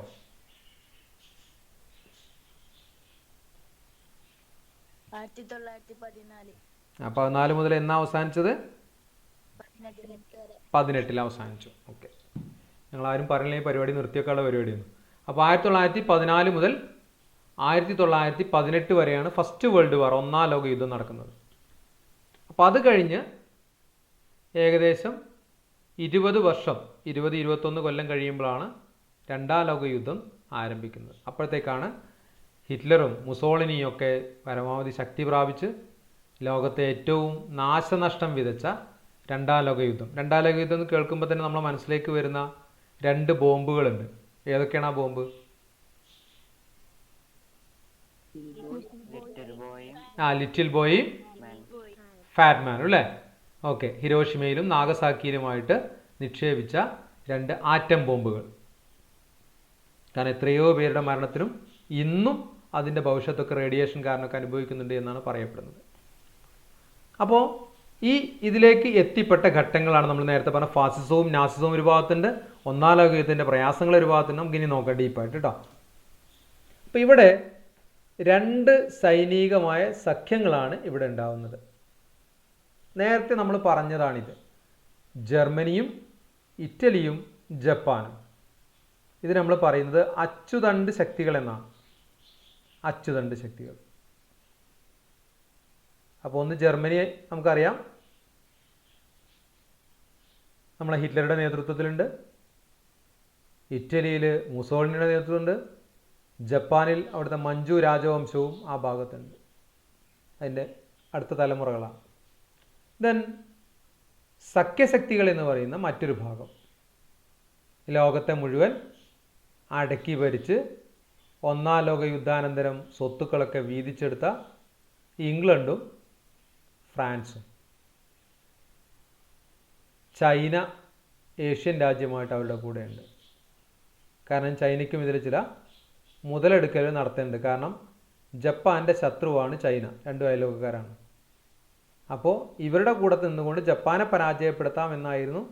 14 മുതൽ എന്നാ അവസാനിച്ചത്? 18 അവസാനിച്ചു. ഓക്കെ, ഞങ്ങളാരും പറഞ്ഞില്ലെങ്കിൽ പരിപാടി നിർത്തിയേക്കാനുള്ള പരിപാടിയാണ്. അപ്പോൾ 1914 മുതൽ 1918 വരെയാണ് ഫസ്റ്റ് വേൾഡ് വാർ, ഒന്നാം ലോക യുദ്ധം നടക്കുന്നത്. അപ്പോൾ അത് കഴിഞ്ഞ് ഏകദേശം 21 കൊല്ലം കഴിയുമ്പോഴാണ് രണ്ടാം ലോക യുദ്ധം ആരംഭിക്കുന്നത്. അപ്പോഴത്തേക്കാണ് ഹിറ്റ്ലറും മുസോളിനിയും ഒക്കെ പരമാവധി ശക്തി പ്രാപിച്ച് ലോകത്തെ ഏറ്റവും നാശനഷ്ടം വിതച്ച രണ്ടാം ലോക യുദ്ധം. രണ്ടാം ലോക യുദ്ധം എന്ന് കേൾക്കുമ്പോൾ തന്നെ നമ്മുടെ മനസ്സിലേക്ക് വരുന്ന 2 ബോംബുകളുണ്ട്. ഏതൊക്കെയാണ് ആ ബോംബ്? ലിറ്റിൽ ബോയും ഫാറ്റ് മാനും അല്ലേ? ഓക്കെ, ഹിരോഷിമയിലും നാഗസാക്കിയിലുമായിട്ട് നിക്ഷേപിച്ച 2 ആറ്റം ബോംബുകൾ. കാരണം എത്രയോ പേരുടെ മരണത്തിനും ഇന്നും അതിൻ്റെ ഭവിഷ്യത്തൊക്കെ റേഡിയേഷൻ കാരണമൊക്കെ അനുഭവിക്കുന്നുണ്ട് എന്നാണ് പറയപ്പെടുന്നത്. അപ്പോൾ ഇതിലേക്ക് എത്തിപ്പെട്ട ഘട്ടങ്ങളാണ് നമ്മൾ നേരത്തെ പറഞ്ഞ ഫാസിസവും നാസിസവും ഒരു ഭാഗത്തുണ്ട്, ഒന്നാം ലോക യുദ്ധത്തിൻ്റെ പ്രയാസങ്ങൾ ഒരു ഭാഗത്തുണ്ട്. നമുക്ക് ഇനി നോക്കാം ഡീപ്പായിട്ട് കേട്ടോ. അപ്പോൾ ഇവിടെ 2 സൈനികമായ സഖ്യങ്ങളാണ് ഇവിടെ ഉണ്ടാവുന്നത്. നേരത്തെ നമ്മൾ പറഞ്ഞതാണിത്. ജർമ്മനിയും ഇറ്റലിയും ജപ്പാനും. ഇത് നമ്മൾ പറയുന്നത് അച്ചുതണ്ട് ശക്തികൾ എന്നാണ്. അച്ചുതണ്ട് ശക്തികൾ. അപ്പോൾ ഒന്ന് ജർമ്മനിയെ നമുക്കറിയാം, നമ്മളെ ഹിറ്റ്ലറുടെ നേതൃത്വത്തിലുണ്ട്. ഇറ്റലിയിൽ മുസോളിനിയുടെ നേതൃത്വമുണ്ട്. ജപ്പാനിൽ അവിടുത്തെ മഞ്ജു രാജവംശവും ആ ഭാഗത്തുണ്ട്. അതിൻ്റെ അടുത്ത തലമുറകളാണ്. ദെൻ സഖ്യശക്തികൾ എന്ന് പറയുന്ന മറ്റൊരു ഭാഗം ലോകത്തെ മുഴുവൻ അടക്കി ഭരിച്ച് ഒന്നാം ലോക യുദ്ധാനന്തരം സ്വത്തുക്കളൊക്കെ വീതിച്ചെടുത്ത ഇംഗ്ലണ്ടും ഫ്രാൻസും. ചൈന ഏഷ്യൻ രാജ്യമായിട്ട് അവരുടെ കൂടെയുണ്ട്. കാരണം ചൈനയ്ക്കും ഇതിൽ ചില മുതലെടുക്കൽ നടത്തേണ്ടത്. കാരണം ജപ്പാൻ്റെ ശത്രുവാണ് ചൈന, 2 അയൽവക്കക്കാരാണ്. അപ്പോൾ ഇവരുടെ കൂടെ നിന്നുകൊണ്ട് ജപ്പാനെ പരാജയപ്പെടുത്താം എന്നായിരുന്നു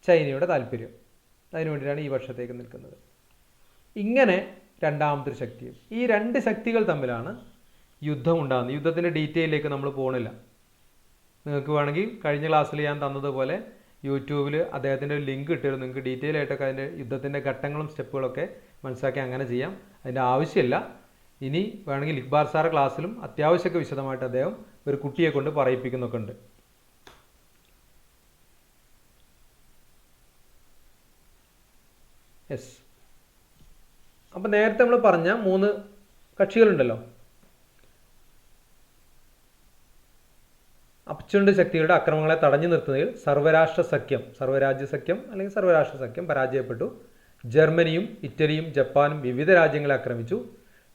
ചൈനയുടെ താല്പര്യം. അതിനുവേണ്ടിയാണ് ഈ വർഷത്തേക്ക് നിൽക്കുന്നത്. ഇങ്ങനെ രണ്ടാമത്തെ ശക്തിയും ഈ 2 ശക്തികൾ തമ്മിലാണ് യുദ്ധം ഉണ്ടാകുന്നത്. യുദ്ധത്തിൻ്റെ ഡീറ്റെയിലേക്ക് നമ്മൾ പോകണില്ല. നിങ്ങൾക്ക് വേണമെങ്കിൽ കഴിഞ്ഞ ക്ലാസ്സിൽ ഞാൻ തന്നതുപോലെ യൂട്യൂബിൽ അദ്ദേഹത്തിൻ്റെ ഒരു ലിങ്ക് ഇട്ടിരുന്നു. നിങ്ങൾക്ക് ഡീറ്റെയിൽ ആയിട്ടൊക്കെ അതിൻ്റെ യുദ്ധത്തിൻ്റെ ഘട്ടങ്ങളും സ്റ്റെപ്പുകളൊക്കെ മനസ്സിലാക്കി അങ്ങനെ ചെയ്യാം. അതിൻ്റെ ആവശ്യമില്ല. ഇനി വേണമെങ്കിൽ ഇക്ബാൽ സാറ് ക്ലാസ്സിലും അത്യാവശ്യമൊക്കെ വിശദമായിട്ട് അദ്ദേഹം ഒരു കുട്ടിയെ കൊണ്ട് പറയിപ്പിക്കുന്നൊക്കെ ഉണ്ട്. യെസ്. അപ്പം നേരത്തെ നമ്മൾ പറഞ്ഞ 3 കക്ഷികളുണ്ടല്ലോ, അച്ചുതണ്ട് ശക്തികളുടെ അക്രമങ്ങളെ തടഞ്ഞു നിർത്തുന്നതിൽ സർവ്വരാജ്യ സഖ്യം അല്ലെങ്കിൽ സർവ്വരാഷ്ട്ര സഖ്യം പരാജയപ്പെട്ടു. ജർമ്മനിയും ഇറ്റലിയും ജപ്പാനും വിവിധ രാജ്യങ്ങളെ ആക്രമിച്ചു.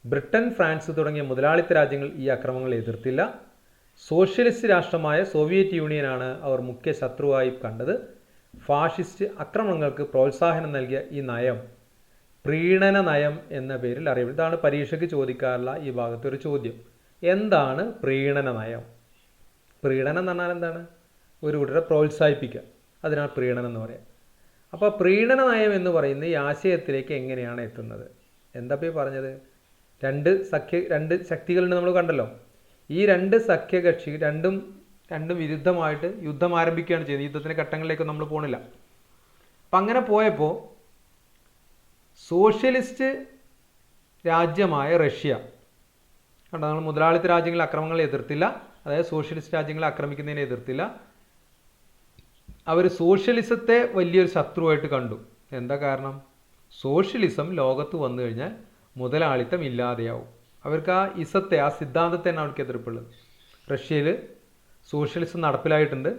ബ്രിട്ടൻ, ഫ്രാൻസ് തുടങ്ങിയ മുതലാളിത്ത രാജ്യങ്ങൾ ഈ അക്രമങ്ങളെ എതിർത്തില്ല. സോഷ്യലിസ്റ്റ് രാഷ്ട്രമായ സോവിയറ്റ് യൂണിയനാണ് അവർ മുഖ്യ ശത്രുവായി കണ്ടത്. ഫാഷിസ്റ്റ് ആക്രമണങ്ങൾക്ക് പ്രോത്സാഹനം നൽകിയ ഈ നയം പ്രീണന നയം എന്ന പേരിൽ അറിയപ്പെടും. ഇതാണ് പരീക്ഷയ്ക്ക് ചോദിക്കാറുള്ള ഈ ഭാഗത്തെ ഒരു ചോദ്യം. എന്താണ് പ്രീണന നയം? പ്രീണനം എന്ന് പറഞ്ഞാൽ എന്താണ്? ഒരു കൂട്ടരെ പ്രോത്സാഹിപ്പിക്കുക, അതിനാണ് പ്രീണനം എന്ന് പറയുക. അപ്പോൾ പ്രീണന നയം എന്ന് പറയുന്ന ഈ ആശയത്തിലേക്ക് എങ്ങനെയാണ് എത്തുന്നത്? എന്താ ഇപ്പോൾ പറഞ്ഞത്? 2 ശക്തികളുണ്ട് നമ്മൾ കണ്ടല്ലോ. ഈ 2 സഖ്യകക്ഷി രണ്ടും വിരുദ്ധമായിട്ട് യുദ്ധം ആരംഭിക്കുകയാണ് ചെയ്യുന്നത്. യുദ്ധത്തിൻ്റെ ഘട്ടങ്ങളിലേക്ക് നമ്മൾ പോകണില്ല. അപ്പം അങ്ങനെ പോയപ്പോൾ സോഷ്യലിസ്റ്റ് രാജ്യമായ റഷ്യ കണ്ടോ, നമ്മൾ മുതലാളിത്ത രാജ്യങ്ങളെ അക്രമങ്ങളെ എതിർത്തില്ല. അതായത് സോഷ്യലിസ്റ്റ് രാജ്യങ്ങളെ ആക്രമിക്കുന്നതിനെ എതിർത്തില്ല. അവർ സോഷ്യലിസത്തെ വലിയൊരു ശത്രുവായിട്ട് കണ്ടു. എന്താ കാരണം? സോഷ്യലിസം ലോകത്ത് വന്നു കഴിഞ്ഞാൽ മുതലാളിത്തം ഇല്ലാതെയാവും. അവർക്ക് ആ ഇസത്തെ, ആ സിദ്ധാന്തത്തെയാണ് അവർക്ക് എതിർപ്പുള്ളത്. റഷ്യയിൽ സോഷ്യലിസം നടപ്പിലായിട്ടുണ്ട്.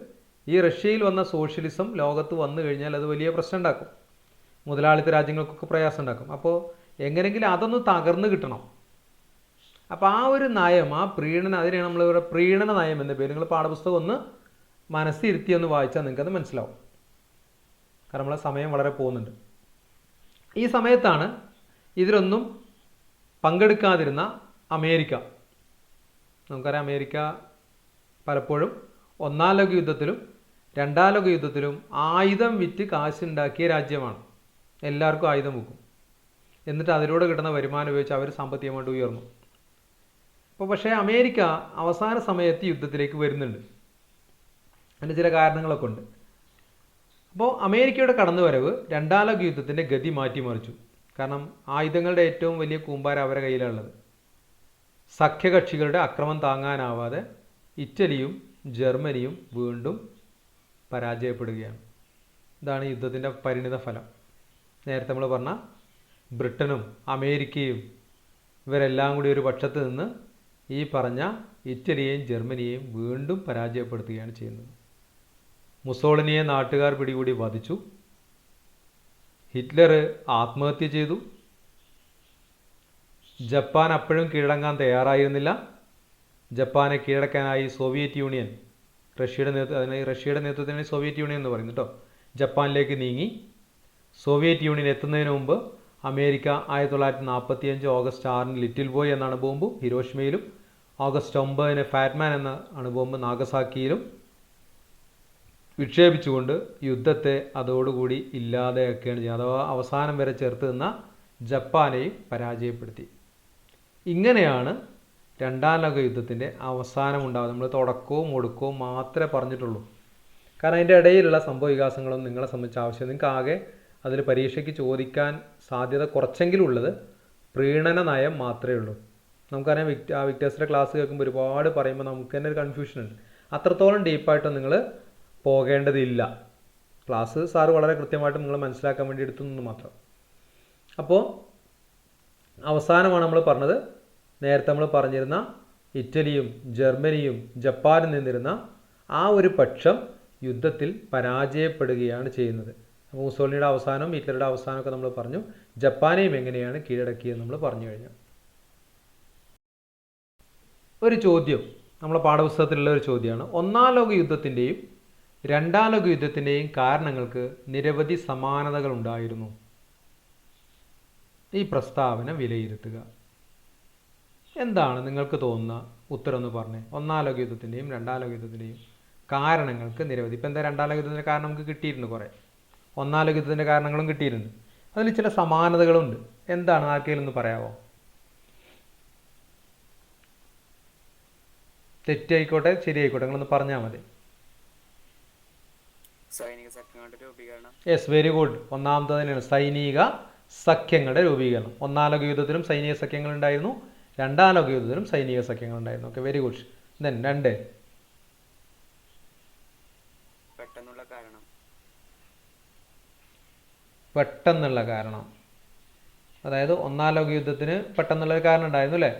ഈ റഷ്യയിൽ വന്ന സോഷ്യലിസം ലോകത്ത് വന്നു കഴിഞ്ഞാൽ അത് വലിയ പ്രശ്നം ഉണ്ടാക്കും, മുതലാളിത്ത രാജ്യങ്ങൾക്കൊക്കെ പ്രയാസം ഉണ്ടാക്കും. അപ്പോൾ എങ്ങനെയെങ്കിലും അതൊന്ന് തകർന്നു കിട്ടണം. അപ്പോൾ ആ ഒരു നയം, ആ അതിനെയാണ് നമ്മളിവിടെ പ്രീണന നയം എന്ന പേര്. നിങ്ങൾ പാഠപുസ്തകം ഒന്ന് മനസ്സിരുത്തി ഒന്ന് വായിച്ചാൽ നിങ്ങൾക്കത് മനസ്സിലാവും. കാരണം നമ്മളെ സമയം വളരെ പോകുന്നുണ്ട്. ഈ സമയത്താണ് ഇതിലൊന്നും പങ്കെടുക്കാതിരുന്ന അമേരിക്ക നമുക്കറിയാം അമേരിക്ക പലപ്പോഴും ഒന്നാം ലോക യുദ്ധത്തിലും രണ്ടാം ലോക യുദ്ധത്തിലും ആയുധം വിറ്റ് കാശുണ്ടാക്കിയ രാജ്യമാണ്. എല്ലാവർക്കും ആയുധം വെക്കും, എന്നിട്ട് അതിലൂടെ കിട്ടുന്ന വരുമാനം ഉപയോഗിച്ച് അവർ സാമ്പത്തികമായിട്ട് ഉയർന്നു. അപ്പോൾ പക്ഷേ അമേരിക്ക അവസാന സമയത്ത് യുദ്ധത്തിലേക്ക് വരുന്നുണ്ട്. അതിന് ചില കാരണങ്ങളൊക്കെ ഉണ്ട്. അപ്പോൾ അമേരിക്കയുടെ കടന്നുവരവ് രണ്ടാം ലോക യുദ്ധത്തിൻ്റെ ഗതി മാറ്റിമറിച്ചു. കാരണം ആയുധങ്ങളുടെ ഏറ്റവും വലിയ കൂമ്പാരം അവരുടെ കയ്യിലുള്ളത്. സഖ്യകക്ഷികളുടെ അക്രമം താങ്ങാനാവാതെ ഇറ്റലിയും ജർമ്മനിയും വീണ്ടും പരാജയപ്പെടുകയാണ്. ഇതാണ് യുദ്ധത്തിൻ്റെ പരിണിത ഫലം. നേരത്തെ നമ്മൾ പറഞ്ഞ ബ്രിട്ടനും അമേരിക്കയും ഇവരെല്ലാം കൂടി ഒരു പക്ഷത്ത് നിന്ന് ഈ പറഞ്ഞ ഇറ്റലിയെയും ജർമ്മനിയെയും വീണ്ടും പരാജയപ്പെടുത്തുകയാണ് ചെയ്യുന്നത്. മുസോളിനിയെ നാട്ടുകാർ പിടികൂടി വധിച്ചു. ഹിറ്റ്ലർ ആത്മഹത്യ ചെയ്തു. ജപ്പാൻ അപ്പോഴും കീഴടങ്ങാൻ തയ്യാറായിരുന്നില്ല. ജപ്പാനെ കീഴടക്കാനായി സോവിയറ്റ് യൂണിയൻ, റഷ്യയുടെ നേതൃത്വത്തിന് സോവിയറ്റ് യൂണിയൻ എന്ന് പറയുന്നു കേട്ടോ, ജപ്പാനിലേക്ക് നീങ്ങി. സോവിയറ്റ് യൂണിയൻ എത്തുന്നതിന് മുമ്പ് അമേരിക്ക 1945 ഓഗസ്റ്റ് 6 ലിറ്റിൽ ബോയ് എന്ന അണുബോംബ് ഹിരോഷിമയിലും ഓഗസ്റ്റ് 9 ഫാറ്റ്മാൻ എന്ന അണുബോംബ് നാഗസാക്കിയിലും വിക്ഷേപിച്ചുകൊണ്ട് യുദ്ധത്തെ അതോടുകൂടി ഇല്ലാതെയാക്കുകയാണ് ചെയ്യുന്നത്. അഥവാ അവസാനം വരെ ചേർത്ത് നിന്ന ജപ്പാനെയും പരാജയപ്പെടുത്തി. ഇങ്ങനെയാണ് രണ്ടാം ലോക യുദ്ധത്തിൻ്റെ അവസാനം ഉണ്ടാകുന്നത്. നമ്മൾ തുടക്കവും ഒടുക്കവും മാത്രമേ പറഞ്ഞിട്ടുള്ളൂ. കാരണം അതിൻ്റെ ഇടയിലുള്ള സംഭവ വികാസങ്ങളൊന്നും നിങ്ങളെ സംബന്ധിച്ച് ആവശ്യം, നിങ്ങൾക്ക് ആകെ അതിൽ പരീക്ഷയ്ക്ക് ചോദിക്കാൻ സാധ്യത കുറച്ചെങ്കിലും ഉള്ളത് പ്രീണന നയം മാത്രമേ ഉള്ളൂ. നമുക്കറിയാം വിക്ടേഴ്സിൻ്റെ ക്ലാസ് കേൾക്കുമ്പോൾ ഒരുപാട് പറയുമ്പോൾ നമുക്ക് തന്നെ ഒരു കൺഫ്യൂഷൻ ഉണ്ട്. അത്രത്തോളം ഡീപ്പായിട്ട് നിങ്ങൾ പോകേണ്ടതില്ല. ക്ലാസ് സാറ് വളരെ കൃത്യമായിട്ട് നിങ്ങൾ മനസ്സിലാക്കാൻ വേണ്ടി എടുത്തുനിന്ന് മാത്രം. അപ്പോൾ അവസാനമാണ് നമ്മൾ പറഞ്ഞത്, നേരത്തെ നമ്മൾ പറഞ്ഞിരുന്ന ഇറ്റലിയും ജർമ്മനിയും ജപ്പാനും നിന്നിരുന്ന ആ ഒരു പക്ഷം യുദ്ധത്തിൽ പരാജയപ്പെടുകയാണ് ചെയ്യുന്നത്. അപ്പോൾ മുസോളിനിയുടെ അവസാനവും ഹിറ്റ്ലറുടെ അവസാനമൊക്കെ നമ്മൾ പറഞ്ഞു. ജപ്പാനെയും എങ്ങനെയാണ് കീഴടക്കിയത് നമ്മൾ പറഞ്ഞു കഴിഞ്ഞു. ഒരു ചോദ്യം നമ്മളെ പാഠപുസ്തകത്തിലുള്ള ഒരു ചോദ്യമാണ്, ഒന്നാം ലോക യുദ്ധത്തിൻ്റെയും രണ്ടാം ലോക യുദ്ധത്തിൻ്റെയും കാരണങ്ങൾക്ക് നിരവധി സമാനതകൾ ഉണ്ടായിരുന്നു. ഈ പ്രസ്താവന വിലയിരുത്തുക. എന്താണ് നിങ്ങൾക്ക് തോന്നുന്ന ഉത്തരം എന്ന് പറഞ്ഞേ. ഒന്നാം ലോക യുദ്ധത്തിൻ്റെയും രണ്ടാം ലോക യുദ്ധത്തിൻ്റെയും കാരണങ്ങൾക്ക് നിരവധി. ഇപ്പം എന്താ, രണ്ടാം ലോക യുദ്ധത്തിൻ്റെ കാരണം നമുക്ക് കിട്ടിയിട്ടുണ്ട് കുറേ, ഒന്നാം ലോക യുദ്ധത്തിൻ്റെ കാരണങ്ങളും കിട്ടിയിട്ടുണ്ട്. അതിൽ ചില സമാനതകളുണ്ട്. എന്താണ്, ആർക്കെങ്കിലും ഒന്ന് പറയാമോ? തെറ്റായിക്കോട്ടെ ശരിയായിക്കോട്ടെ, നിങ്ങളൊന്ന് പറഞ്ഞാൽ മതി. Yes, very good. ഒന്നാമത്തെ തന്നെയാണ് സൈനിക സഖ്യങ്ങളുടെ രൂപീകരണം. ഒന്നാം ലോക യുദ്ധത്തിലും സൈനിക സഖ്യങ്ങൾ ഉണ്ടായിരുന്നു, രണ്ടാം ലോക യുദ്ധത്തിലും സൈനിക സഖ്യങ്ങൾ ഉണ്ടായിരുന്നു. Okay, very good. ദെൻ 2, പെട്ടെന്നുള്ള കാരണം. അതായത് ഒന്നാം ലോക യുദ്ധത്തിന് പെട്ടെന്നുള്ളൊരു കാരണം ഉണ്ടായിരുന്നു അല്ലേ.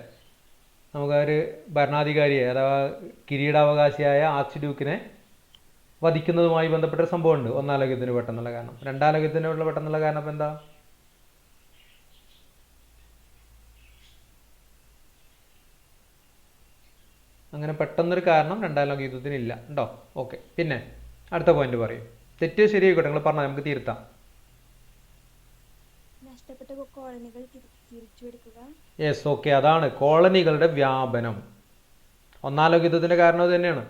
നമുക്കൊരു ഭരണാധികാരിയെ അഥവാ കിരീടാവകാശിയായ ആർച്ച് ഡ്യൂക്കിനെ വധിക്കുന്നതുമായി ബന്ധപ്പെട്ടൊരു സംഭവമുണ്ട്. ഒന്നാം ലോക യുദ്ധത്തിന് പെട്ടെന്നുള്ള കാരണം. രണ്ടാം ലോക യുദ്ധത്തിനുള്ള പെട്ടെന്നുള്ള കാരണം ഇപ്പം എന്താ? അങ്ങനെ പെട്ടെന്നൊരു കാരണം രണ്ടാം ലോക യുദ്ധത്തിന് ഇല്ല ഉണ്ടോ? ഓക്കെ, പിന്നെ അടുത്ത പോയിന്റ് പറയും. തെറ്റ് ശരിയായിക്കോട്ടെ, നിങ്ങൾ പറഞ്ഞാൽ നമുക്ക് തിരുത്താം. യെസ്, ഓക്കെ, അതാണ് കോളനികളുടെ വ്യാപനം. ഒന്നാം ലോക യുദ്ധത്തിൻ്റെ കാരണം അത് തന്നെയാണ്.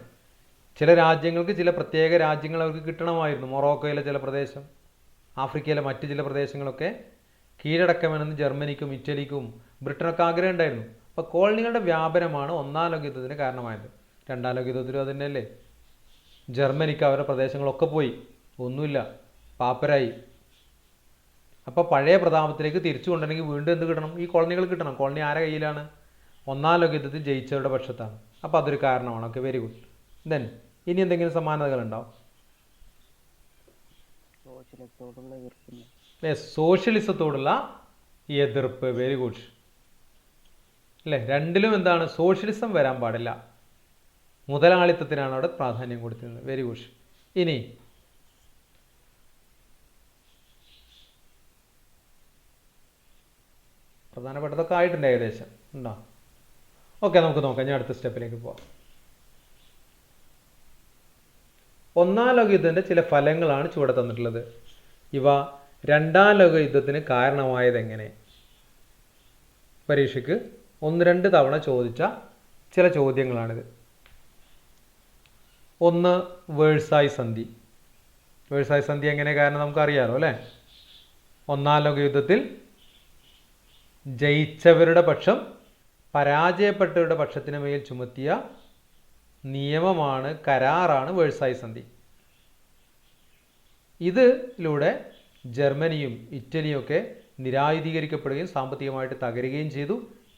ചില രാജ്യങ്ങൾക്ക് ചില പ്രത്യേക രാജ്യങ്ങൾ അവർക്ക് കിട്ടണമായിരുന്നു. മൊറോക്കോയിലെ ചില പ്രദേശം, ആഫ്രിക്കയിലെ മറ്റ് ചില പ്രദേശങ്ങളൊക്കെ കീഴടക്കണമെന്ന് ജർമ്മനിക്കും ഇറ്റലിക്കും ബ്രിട്ടനൊക്കെ ആഗ്രഹം ഉണ്ടായിരുന്നു. അപ്പോൾ കോളനികളുടെ വ്യാപനമാണ് ഒന്നാം ലോക യുദ്ധത്തിന് കാരണമായത്. രണ്ടാം ലോക യുദ്ധത്തിലും അത് തന്നെയല്ലേ. ജർമ്മനിക്ക് അവരുടെ പ്രദേശങ്ങളൊക്കെ പോയി, ഒന്നുമില്ല, പാപ്പരായി. അപ്പോൾ പഴയ പ്രതാപത്തിലേക്ക് തിരിച്ചു കൊണ്ടുവരണമെങ്കിൽ വീണ്ടും എന്ത് കിട്ടണം? ഈ കോളനികൾ കിട്ടണം. കോളനി ആരുടെ കയ്യിലാണ്? ഒന്നാം ലോക യുദ്ധത്തിൽ ജയിച്ചവരുടെ പക്ഷത്താണ്. അപ്പോൾ അതൊരു കാരണമാണ്. Okay, very good. ദെൻ ഇനി എന്തെങ്കിലും സമാനതകൾ ഉണ്ടാവും? സോഷ്യലിസത്തോടുള്ള എതിർപ്പ്. വെരി ഗുഡ് അല്ലേ. രണ്ടിലും എന്താണ്? സോഷ്യലിസം വരാൻ പാടില്ല, മുതലാളിത്തത്തിനാണ് അവിടെ പ്രാധാന്യം കൊടുത്തിരുന്നത്. Very good. ഇനി പ്രധാനപ്പെട്ടതൊക്കെ ആയിട്ടുണ്ട് ഏകദേശം, ഉണ്ടോ? ഓക്കെ, നമുക്ക് നോക്കാം. ഞാൻ അടുത്ത സ്റ്റെപ്പിലേക്ക് പോവാം. ഒന്നാം ലോക യുദ്ധത്തിൻ്റെ ചില ഫലങ്ങളാണ് ചുവടെ തന്നിട്ടുള്ളത്. ഇവ രണ്ടാം ലോക യുദ്ധത്തിന് കാരണമായത് എങ്ങനെ? പരീക്ഷയ്ക്ക് 1-2 തവണ ചോദിച്ച ചില ചോദ്യങ്ങളാണിത്. ഒന്ന്, വേഴ്സായ് സന്ധി. വേഴ്സായ് സന്ധി എങ്ങനെ? കാരണം നമുക്കറിയാലോ അല്ലേ, ഒന്നാം ലോക യുദ്ധത്തിൽ ജയിച്ചവരുടെ പക്ഷം പരാജയപ്പെട്ടവരുടെ പക്ഷത്തിന് മേൽ ചുമത്തിയ നിയമമാണ്, കരാറാണ് വേഴ്സായ് സന്ധി. ഇതിലൂടെ ജർമ്മനിയും ഇറ്റലിയും ഒക്കെ നിരായുധീകരിക്കപ്പെടുകയും സാമ്പത്തികമായിട്ട് തകരുകയും ചെയ്തു.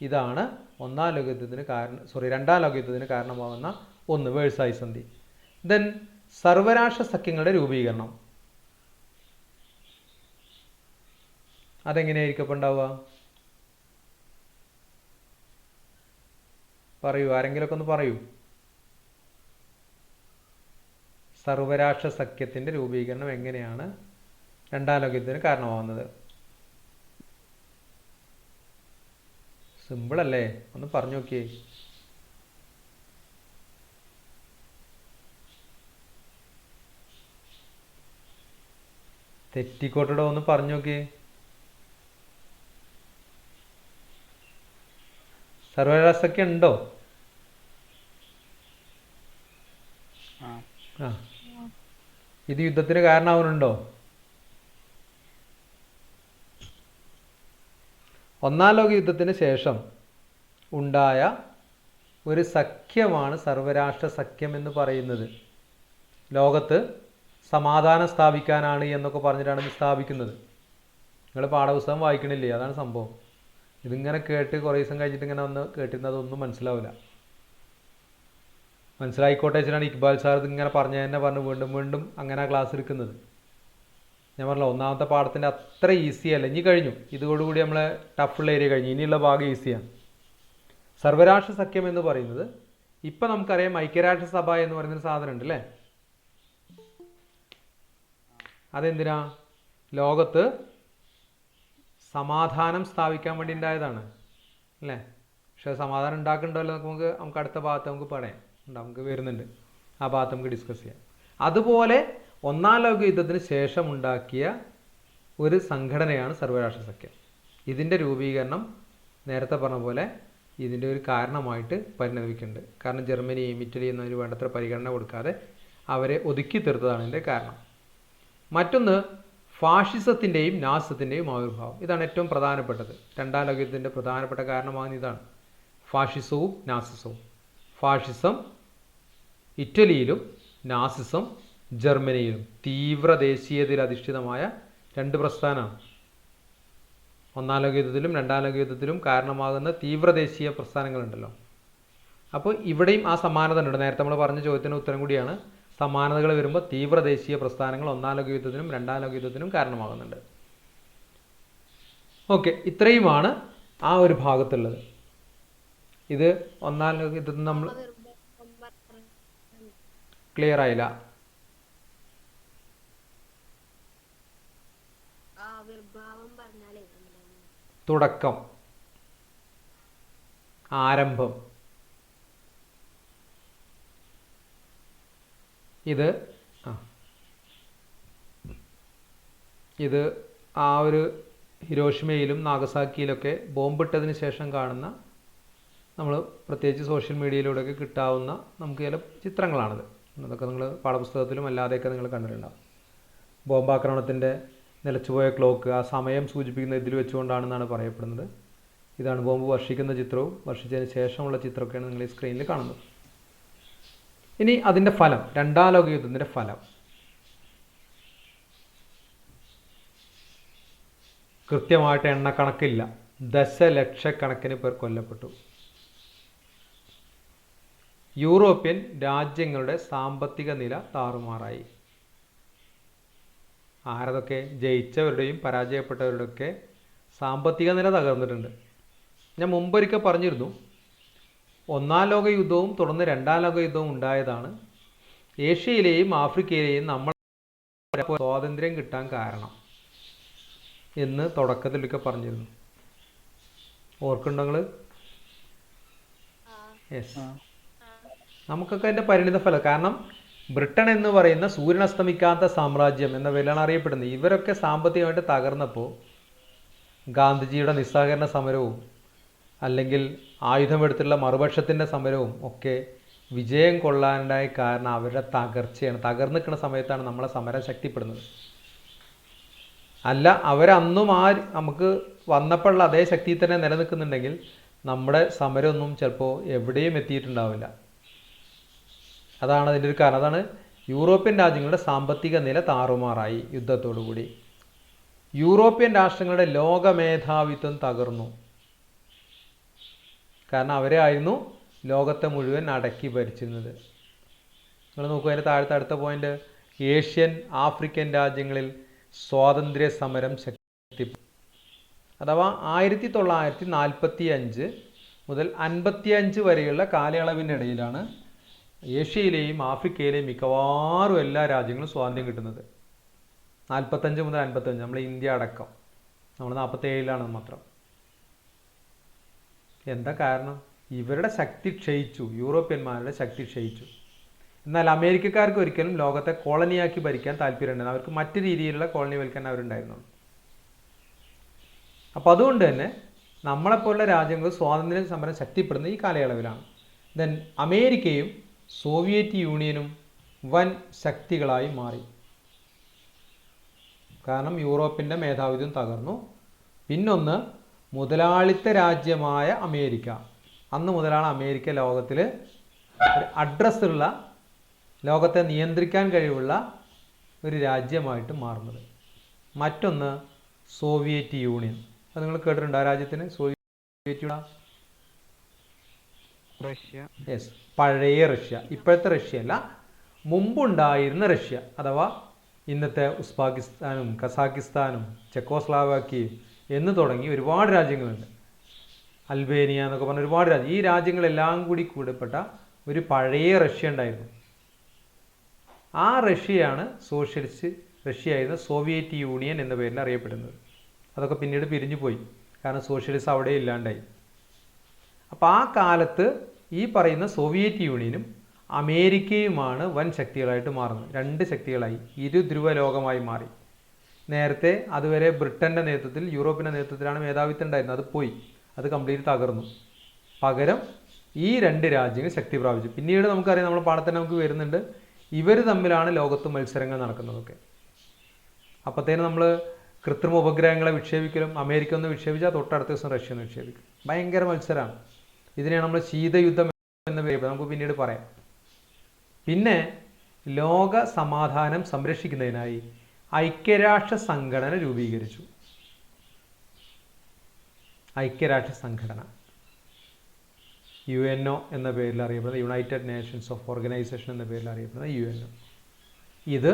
ഇതാണ് രണ്ടാം ലോക യുദ്ധത്തിന് കാരണമാകുന്ന ഒന്ന്, വേഴ്സായ് സന്ധി. ദെൻ സർവരാഷ്ട്ര സഖ്യങ്ങളുടെ രൂപീകരണം. അതെങ്ങനെയായിരിക്കും അപ്പം ഉണ്ടാവുക? പറയൂ, ആരെങ്കിലുമൊക്കെ ഒന്ന് പറയൂ. സർവരാഷ്ട്ര സഖ്യത്തിൻ്റെ രൂപീകരണം എങ്ങനെയാണ് രണ്ടാം ലോക യുദ്ധത്തിന് കാരണമാവുന്നത്? സിമ്പിൾ അല്ലേ? ഒന്ന് പറഞ്ഞു നോക്കിയേ. തെറ്റിക്കോട്ടടോ, ഒന്ന് പറഞ്ഞു നോക്കിയേ. സർവരാഷ്ട്ര സഖ്യം ഉണ്ടോ? ആ, ഇത് യുദ്ധത്തിന് കാരണമാവുന്നുണ്ടോ? ഒന്നാം ലോക യുദ്ധത്തിന് ശേഷം ഉണ്ടായ ഒരു സഖ്യമാണ് സർവരാഷ്ട്ര സഖ്യം എന്ന് പറയുന്നത്. ലോകത്ത് സമാധാനം സ്ഥാപിക്കാനാണ് എന്നൊക്കെ പറഞ്ഞിട്ടാണ് ഇത് സ്ഥാപിക്കുന്നത്. നിങ്ങൾ പാഠപുസ്തകം വായിക്കണില്ലേ? അതാണ് സംഭവം. ഇതിങ്ങനെ കേട്ട് കുറേ ദിവസം കഴിഞ്ഞിട്ട് ഇങ്ങനെ വന്ന് കേട്ടിരുന്നത് ഒന്നും മനസ്സിലാവില്ല. മനസ്സിലായിക്കോട്ടെ വെച്ചിട്ടാണ് ഇക്ബാൽ സാർ ഇതിങ്ങനെ പറഞ്ഞ് വീണ്ടും വീണ്ടും അങ്ങനെ ക്ലാസ് എടുക്കുന്നത്. ഞാൻ പറഞ്ഞല്ലോ, ഒന്നാമത്തെ പാഠത്തിൻ്റെ അത്ര ഈസി അല്ല. ഇനി കഴിഞ്ഞു, ഇതോടുകൂടി നമ്മളെ ടഫുള്ള ഏരിയ കഴിഞ്ഞു. ഇനിയുള്ള ഭാഗം ഈസിയാണ്. സർവരാഷ്ട്ര സഖ്യം എന്ന് പറയുന്നത്, ഇപ്പം നമുക്കറിയാം ഐക്യരാഷ്ട്രസഭ എന്ന് പറയുന്നൊരു സാധനം ഉണ്ട് അല്ലേ? അതെന്തിനാ? ലോകത്ത് സമാധാനം സ്ഥാപിക്കാൻ വേണ്ടി ഉണ്ടായതാണ് അല്ലേ? പക്ഷേ സമാധാനം ഉണ്ടാക്കുന്നുണ്ടല്ലോ, നമുക്ക് അടുത്ത ഭാഗത്ത് നമുക്ക് പറയാം, നമുക്ക് വരുന്നുണ്ട്, ആ ഭാഗത്ത് നമുക്ക് ഡിസ്കസ് ചെയ്യാം. അതുപോലെ ഒന്നാം ലോക യുദ്ധത്തിന് ശേഷം ഉണ്ടാക്കിയ ഒരു സംഘടനയാണ് സർവരാഷ്ട്ര സഖ്യം. ഇതിൻ്റെ രൂപീകരണം നേരത്തെ പറഞ്ഞ പോലെ ഇതിൻ്റെ ഒരു കാരണമായിട്ട് പരിണമിക്കുന്നുണ്ട്. കാരണം ജർമ്മനിയും ഇറ്റലിയും എന്നതിന് വേണ്ടത്ര പരിഗണന കൊടുക്കാതെ അവരെ ഒതുക്കി തീർത്തതാണ് ഇതിൻ്റെ കാരണം. മറ്റൊന്ന്, ഫാഷിസത്തിൻ്റെയും നാസിസത്തിൻ്റെയും ആവിർഭാവം. ഇതാണ് ഏറ്റവും പ്രധാനപ്പെട്ടത്. രണ്ടാം ലോക യുദ്ധത്തിൻ്റെ പ്രധാനപ്പെട്ട കാരണമാകുന്ന ഇതാണ്, ഫാഷിസവും നാസിസവും. ഫാഷിസം ഇറ്റലിയിലും നാസിസം ജർമ്മനിയിലും തീവ്ര ദേശീയതയിൽ അധിഷ്ഠിതമായ രണ്ട് പ്രസ്ഥാനമാണ്. ഒന്നാം ലോക യുദ്ധത്തിലും രണ്ടാം ലോക യുദ്ധത്തിലും കാരണമാകുന്ന തീവ്ര ദേശീയ പ്രസ്ഥാനങ്ങളുണ്ടല്ലോ. അപ്പോൾ ഇവിടെയും ആ സമാനത ഉണ്ട്. നേരത്തെ നമ്മൾ പറഞ്ഞ ചോദ്യത്തിന് ഉത്തരം കൂടിയാണ്. സമാനതകൾ വരുമ്പോൾ തീവ്ര ദേശീയ പ്രസ്ഥാനങ്ങൾ ഒന്നാം ലോക യുദ്ധത്തിനും രണ്ടാം ലോക യുദ്ധത്തിനും കാരണമാകുന്നുണ്ട്. ഓക്കെ, ഇത്രയുമാണ് ആ ഒരു ഭാഗത്തുള്ളത്. ഇത് ഒന്നാം ലോക യുദ്ധത്തിൽ നമ്മൾ ക്ലിയർ ആയില്ല. തുടക്കം, ആരംഭം. ഇത് ആ ഒരു ഹിരോഷിമയിലും നാഗസാക്കിയിലൊക്കെ ബോംബിട്ടതിന് ശേഷം കാണുന്ന, നമ്മൾ പ്രത്യേകിച്ച് സോഷ്യൽ മീഡിയയിലൂടെയൊക്കെ കിട്ടാവുന്ന നമുക്ക് ചില ചിത്രങ്ങളാണിത്. അതൊക്കെ നിങ്ങൾ പാഠപുസ്തകത്തിലും അല്ലാതെയൊക്കെ നിങ്ങൾ കണ്ടിട്ടുണ്ടാകും. ബോംബാക്രമണത്തിൻ്റെ നിലച്ചുപോയ ക്ലോക്ക്, ആ സമയം സൂചിപ്പിക്കുന്ന ഇതിൽ വെച്ചുകൊണ്ടാണെന്നാണ് പറയപ്പെടുന്നത്. ഇതാണ് ബോംബ് വർഷിക്കുന്ന ചിത്രവും വർഷിച്ചതിന് ശേഷമുള്ള ചിത്രമൊക്കെയാണ് നിങ്ങൾ ഈ സ്ക്രീനിൽ കാണുന്നത്. ഇനി അതിൻ്റെ ഫലം, രണ്ടാം ലോക യുദ്ധത്തിൻ്റെ ഫലം. കൃത്യമായിട്ട് എണ്ണക്കണക്കില്ല, ദശലക്ഷക്കണക്കിന് പേർ കൊല്ലപ്പെട്ടു. യൂറോപ്യൻ രാജ്യങ്ങളുടെ സാമ്പത്തിക നില താറുമാറായി. ആരതൊക്കെ? ജയിച്ചവരുടെയും പരാജയപ്പെട്ടവരുടെയൊക്കെ സാമ്പത്തിക നില തകർന്നിട്ടുണ്ട്. ഞാൻ മുമ്പൊരിക്കൽ പറഞ്ഞിരുന്നു, ഒന്നാം ലോക യുദ്ധവും തുടർന്ന് രണ്ടാം ലോക യുദ്ധവും ഉണ്ടായതാണ് ഏഷ്യയിലെയും ആഫ്രിക്കയിലെയും നമ്മൾ സ്വാതന്ത്ര്യം കിട്ടാൻ കാരണം എന്ന് തുടക്കത്തിലൊക്കെ പറഞ്ഞിരുന്നു. ഓർക്കുണ്ടോ നിങ്ങൾ? യെസ്. നമുക്കൊക്കെ അതിൻ്റെ പരിണിത ഫലം. കാരണം ബ്രിട്ടൻ എന്ന് പറയുന്ന സൂര്യനസ്തമിക്കാത്ത സാമ്രാജ്യം എന്ന പേരിലാണ് അറിയപ്പെടുന്നത്. ഇവരൊക്കെ സാമ്പത്തികമായിട്ട് തകർന്നപ്പോൾ ഗാന്ധിജിയുടെ നിസ്സഹകരണ സമരവും അല്ലെങ്കിൽ ആയുധമെടുത്തുള്ള മറുപക്ഷത്തിൻ്റെ സമരവും ഒക്കെ വിജയം കൊള്ളാനുണ്ടായ കാരണം അവരുടെ തകർച്ചയാണ്. തകർന്നു നിൽക്കുന്ന സമയത്താണ് നമ്മളെ സമരം ശക്തിപ്പെടുന്നത്. അല്ല, അവരന്നും നമുക്ക് വന്നപ്പോഴുള്ള അതേ ശക്തിയിൽ തന്നെ നിലനിൽക്കുന്നുണ്ടെങ്കിൽ നമ്മുടെ സമരമൊന്നും ചിലപ്പോൾ എവിടെയും എത്തിയിട്ടുണ്ടാവില്ല. അതാണ് അതിൻ്റെ ഒരു കാരണം. അതാണ് യൂറോപ്യൻ രാജ്യങ്ങളുടെ സാമ്പത്തിക നില താറുമാറായി യുദ്ധത്തോടുകൂടി. യൂറോപ്യൻ രാഷ്ട്രങ്ങളുടെ ലോകമേധാവിത്വം തകർന്നു. കാരണം അവരെ ആയിരുന്നു ലോകത്തെ മുഴുവൻ അടക്കി ഭരിച്ചിരുന്നത്. നിങ്ങൾ നോക്കൂ, അതിൻ്റെ താഴത്തെ അടുത്ത പോയിന്റ്, ഏഷ്യൻ ആഫ്രിക്കൻ രാജ്യങ്ങളിൽ സ്വാതന്ത്ര്യ സമരം ശക്തി. അഥവാ 1945 മുതൽ 55 വരെയുള്ള കാലയളവിൻ്റെ ഇടയിലാണ് ഏഷ്യയിലെയും ആഫ്രിക്കയിലെയും മിക്കവാറും എല്ലാ രാജ്യങ്ങളും സ്വാതന്ത്ര്യം കിട്ടുന്നത്. 45 മുതൽ 55, നമ്മൾ ഇന്ത്യ അടക്കം. നമ്മൾ 47 മാത്രം. എന്താ കാരണം? ഇവരുടെ ശക്തി ക്ഷയിച്ചു, യൂറോപ്യന്മാരുടെ ശക്തി ക്ഷയിച്ചു. എന്നാൽ അമേരിക്കക്കാർക്ക് ഒരിക്കലും ലോകത്തെ കോളനിയാക്കി ഭരിക്കാൻ താല്പര്യമുണ്ടായിരുന്നു. അവർക്ക് മറ്റു രീതിയിലുള്ള കോളനിവൽക്കരണം അവരുണ്ടായിരുന്നുള്ളൂ. അപ്പോൾ അതുകൊണ്ട് തന്നെ നമ്മളെപ്പോലുള്ള രാജ്യങ്ങൾ സ്വാതന്ത്ര്യ സമരം ശക്തിപ്പെടുന്ന ഈ കാലയളവിലാണ്. ദെൻ അമേരിക്കയും സോവിയറ്റ് യൂണിയനും വൻ ശക്തികളായി മാറി. കാരണം യൂറോപ്പിൻ്റെ മേധാവിത്വം തകർന്നു. പിന്നൊന്ന്, മുതലാളിത്ത രാജ്യമായ അമേരിക്ക. അന്ന് മുതലാണ് അമേരിക്ക ലോകത്തിൽ ഒരു അഡ്രസ്സുള്ള, ലോകത്തെ നിയന്ത്രിക്കാൻ കഴിവുള്ള ഒരു രാജ്യമായിട്ട് മാറുന്നത്. മറ്റൊന്ന് സോവിയറ്റ് യൂണിയൻ. അത് നിങ്ങൾ കേട്ടിട്ടുണ്ടോ ആ രാജ്യത്തിന്? Soviet union, Russia. യെസ്, പഴയ റഷ്യ. ഇപ്പോഴത്തെ റഷ്യ അല്ല, മുമ്പുണ്ടായിരുന്ന റഷ്യ. അഥവാ ഇന്നത്തെ ഉസ്ബെക്കിസ്ഥാനും കസാക്കിസ്ഥാനും ചെക്കോസ്ലോവാക്യയും എന്ന് തുടങ്ങി ഒരുപാട് രാജ്യങ്ങളുണ്ട്. അൽബേനിയ എന്നൊക്കെ പറഞ്ഞ ഒരുപാട് രാജ്യം. ഈ രാജ്യങ്ങളെല്ലാം കൂടി കൂടപ്പെട്ട ഒരു പഴയ റഷ്യ ഉണ്ടായിരുന്നു. ആ റഷ്യയാണ് സോഷ്യലിസ്റ്റ് റഷ്യയായിരുന്ന സോവിയറ്റ് യൂണിയൻ എന്ന പേരിൽ അറിയപ്പെടുന്നത്. അതൊക്കെ പിന്നീട് പിരിഞ്ഞു പോയി, കാരണം സോഷ്യലിസം അവിടെ ഇല്ലാണ്ടായി. അപ്പോൾ ആ കാലത്ത് ഈ പറയുന്ന സോവിയറ്റ് യൂണിയനും അമേരിക്കയുമാണ് വൻ ശക്തികളായിട്ട് മാറുന്നത്. രണ്ട് ശക്തികളായി, ഇരുധ്രുവ ലോകമായി മാറി. നേരത്തെ അതുവരെ ബ്രിട്ടൻ്റെ നേതൃത്വത്തിൽ, യൂറോപ്പിൻ്റെ നേതൃത്വത്തിലാണ് മേധാവിത്വം ഉണ്ടായിരുന്നത്. അത് പോയി, അത് കംപ്ലീറ്റ് തകർന്നു. പകരം ഈ രണ്ട് രാജ്യങ്ങൾ ശക്തി പ്രാപിച്ചു. പിന്നീട് നമുക്കറിയാം, നമ്മൾ പാഠത്തിന് നമുക്ക് വരുന്നുണ്ട്, ഇവർ തമ്മിലാണ് ലോകത്ത് മത്സരങ്ങൾ നടക്കുന്നതൊക്കെ. അപ്പോഴത്തേനും നമ്മൾ കൃത്രിമ ഉപഗ്രഹങ്ങളെ വിക്ഷേപിക്കലും, അമേരിക്ക ഒന്ന് വിക്ഷേപിച്ചാൽ തൊട്ടടുത്ത ദിവസം റഷ്യ ഒന്ന് വിക്ഷേപിക്കും. ഭയങ്കര മത്സരമാണ്. ഇതിനെയാണ് നമ്മൾ ശീതയുദ്ധം എന്ന പേര്, നമുക്ക് പിന്നീട് പറയാം. പിന്നെ ലോക സമാധാനം സംരക്ഷിക്കുന്നതിനായി ഐക്യരാഷ്ട്ര സംഘടന രൂപീകരിച്ചു. ഐക്യരാഷ്ട്ര സംഘടന, UNO എന്ന പേരിൽ അറിയപ്പെടുന്ന, യുണൈറ്റഡ് നേഷൻസ് ഓഫ് ഓർഗനൈസേഷൻ എന്ന പേരിൽ അറിയപ്പെടുന്ന UNO. ഇത്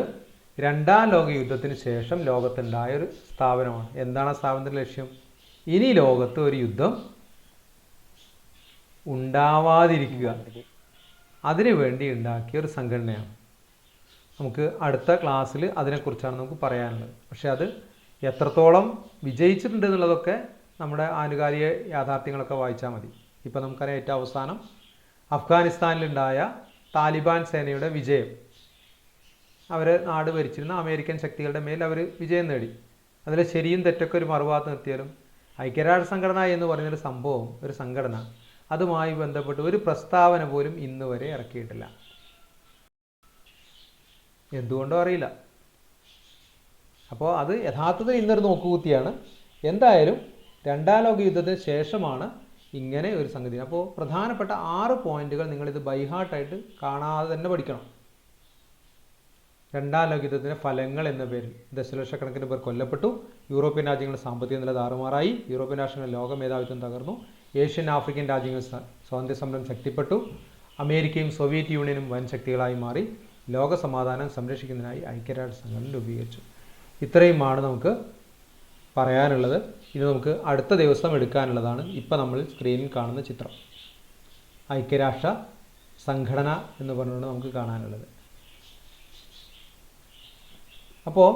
രണ്ടാം ലോക യുദ്ധത്തിന് ശേഷം ലോകത്തുണ്ടായ ഒരു സ്ഥാപനമാണ്. എന്താണ് ആ സ്ഥാപനത്തിൻ്റെ ലക്ഷ്യം? ഇനി ലോകത്ത് ഒരു യുദ്ധം ഉണ്ടാവാതിരിക്കുക, അതിനുവേണ്ടി ഉണ്ടാക്കിയ ഒരു സംഘടനയാണ്. നമുക്ക് അടുത്ത ക്ലാസ്സിൽ അതിനെക്കുറിച്ചാണ് നമുക്ക് പറയാനുള്ളത്. പക്ഷേ അത് എത്രത്തോളം വിജയിച്ചിട്ടുണ്ട് എന്നുള്ളതൊക്കെ നമ്മുടെ ആനുകാലിക യാഥാർത്ഥ്യങ്ങളൊക്കെ വായിച്ചാൽ മതി. ഇപ്പം നമുക്കറിയാം, ഏറ്റവും അവസാനം അഫ്ഗാനിസ്ഥാനിലുണ്ടായ താലിബാൻ സേനയുടെ വിജയം, അവർ നാട് ഭരിച്ചിരുന്ന അമേരിക്കൻ ശക്തികളുടെ മേൽ അവർ വിജയം നേടി. അതിൽ ശരിയും തെറ്റൊക്കെ ഒരു മറുഭാഗത്ത് നിർത്തിയാലും ഐക്യരാഷ്ട്ര സംഘടന എന്ന് പറയുന്നൊരു സംഭവം, ഒരു സംഘടന, അതുമായി ബന്ധപ്പെട്ട് ഒരു പ്രസ്താവന പോലും ഇന്ന് വരെ ഇറക്കിയിട്ടില്ല. എന്തുകൊണ്ടോ അറിയില്ല. അപ്പോൾ അത് യഥാർത്ഥത്തിൽ ഇന്നൊരു നോക്കുകുത്തിയാണ്. എന്തായാലും രണ്ടാം ലോക യുദ്ധത്തിന് ശേഷമാണ് ഇങ്ങനെ ഒരു സംഗതി. അപ്പോൾ പ്രധാനപ്പെട്ട 6 പോയിന്റുകൾ നിങ്ങളിത് ബൈഹാർട്ടായിട്ട് കാണാതെ തന്നെ പഠിക്കണം. രണ്ടാം ലോക യുദ്ധത്തിൻ്റെ ഫലങ്ങൾ എന്ന പേരിൽ ദശലക്ഷക്കണക്കിന് പേർ കൊല്ലപ്പെട്ടു. യൂറോപ്യൻ രാജ്യങ്ങളുടെ സാമ്പത്തിക നില താറുമാറായി. യൂറോപ്യൻ രാഷ്ട്രങ്ങളുടെ ലോക മേധാവിത്വം തകർന്നു. ഏഷ്യൻ ആഫ്രിക്കൻ രാജ്യങ്ങൾ സ്വാതന്ത്ര്യ സമരം ശക്തിപ്പെട്ടു. അമേരിക്കയും സോവിയറ്റ് യൂണിയനും വൻ ശക്തികളായി മാറി. ലോക സമാധാനം സംരക്ഷിക്കുന്നതിനായി ഐക്യരാഷ്ട്ര സംഘടന രൂപീകരിച്ചു. ഇത്രയുമാണ് നമുക്ക് പറയാനുള്ളത്. ഇത് നമുക്ക് അടുത്ത ദിവസം എടുക്കാനുള്ളതാണ്. ഇപ്പം നമ്മൾ സ്ക്രീനിൽ കാണുന്ന ചിത്രം ഐക്യരാഷ്ട്ര സംഘടന എന്ന് പറഞ്ഞുകൊണ്ട് നമുക്ക് കാണാനുള്ളത്. അപ്പോൾ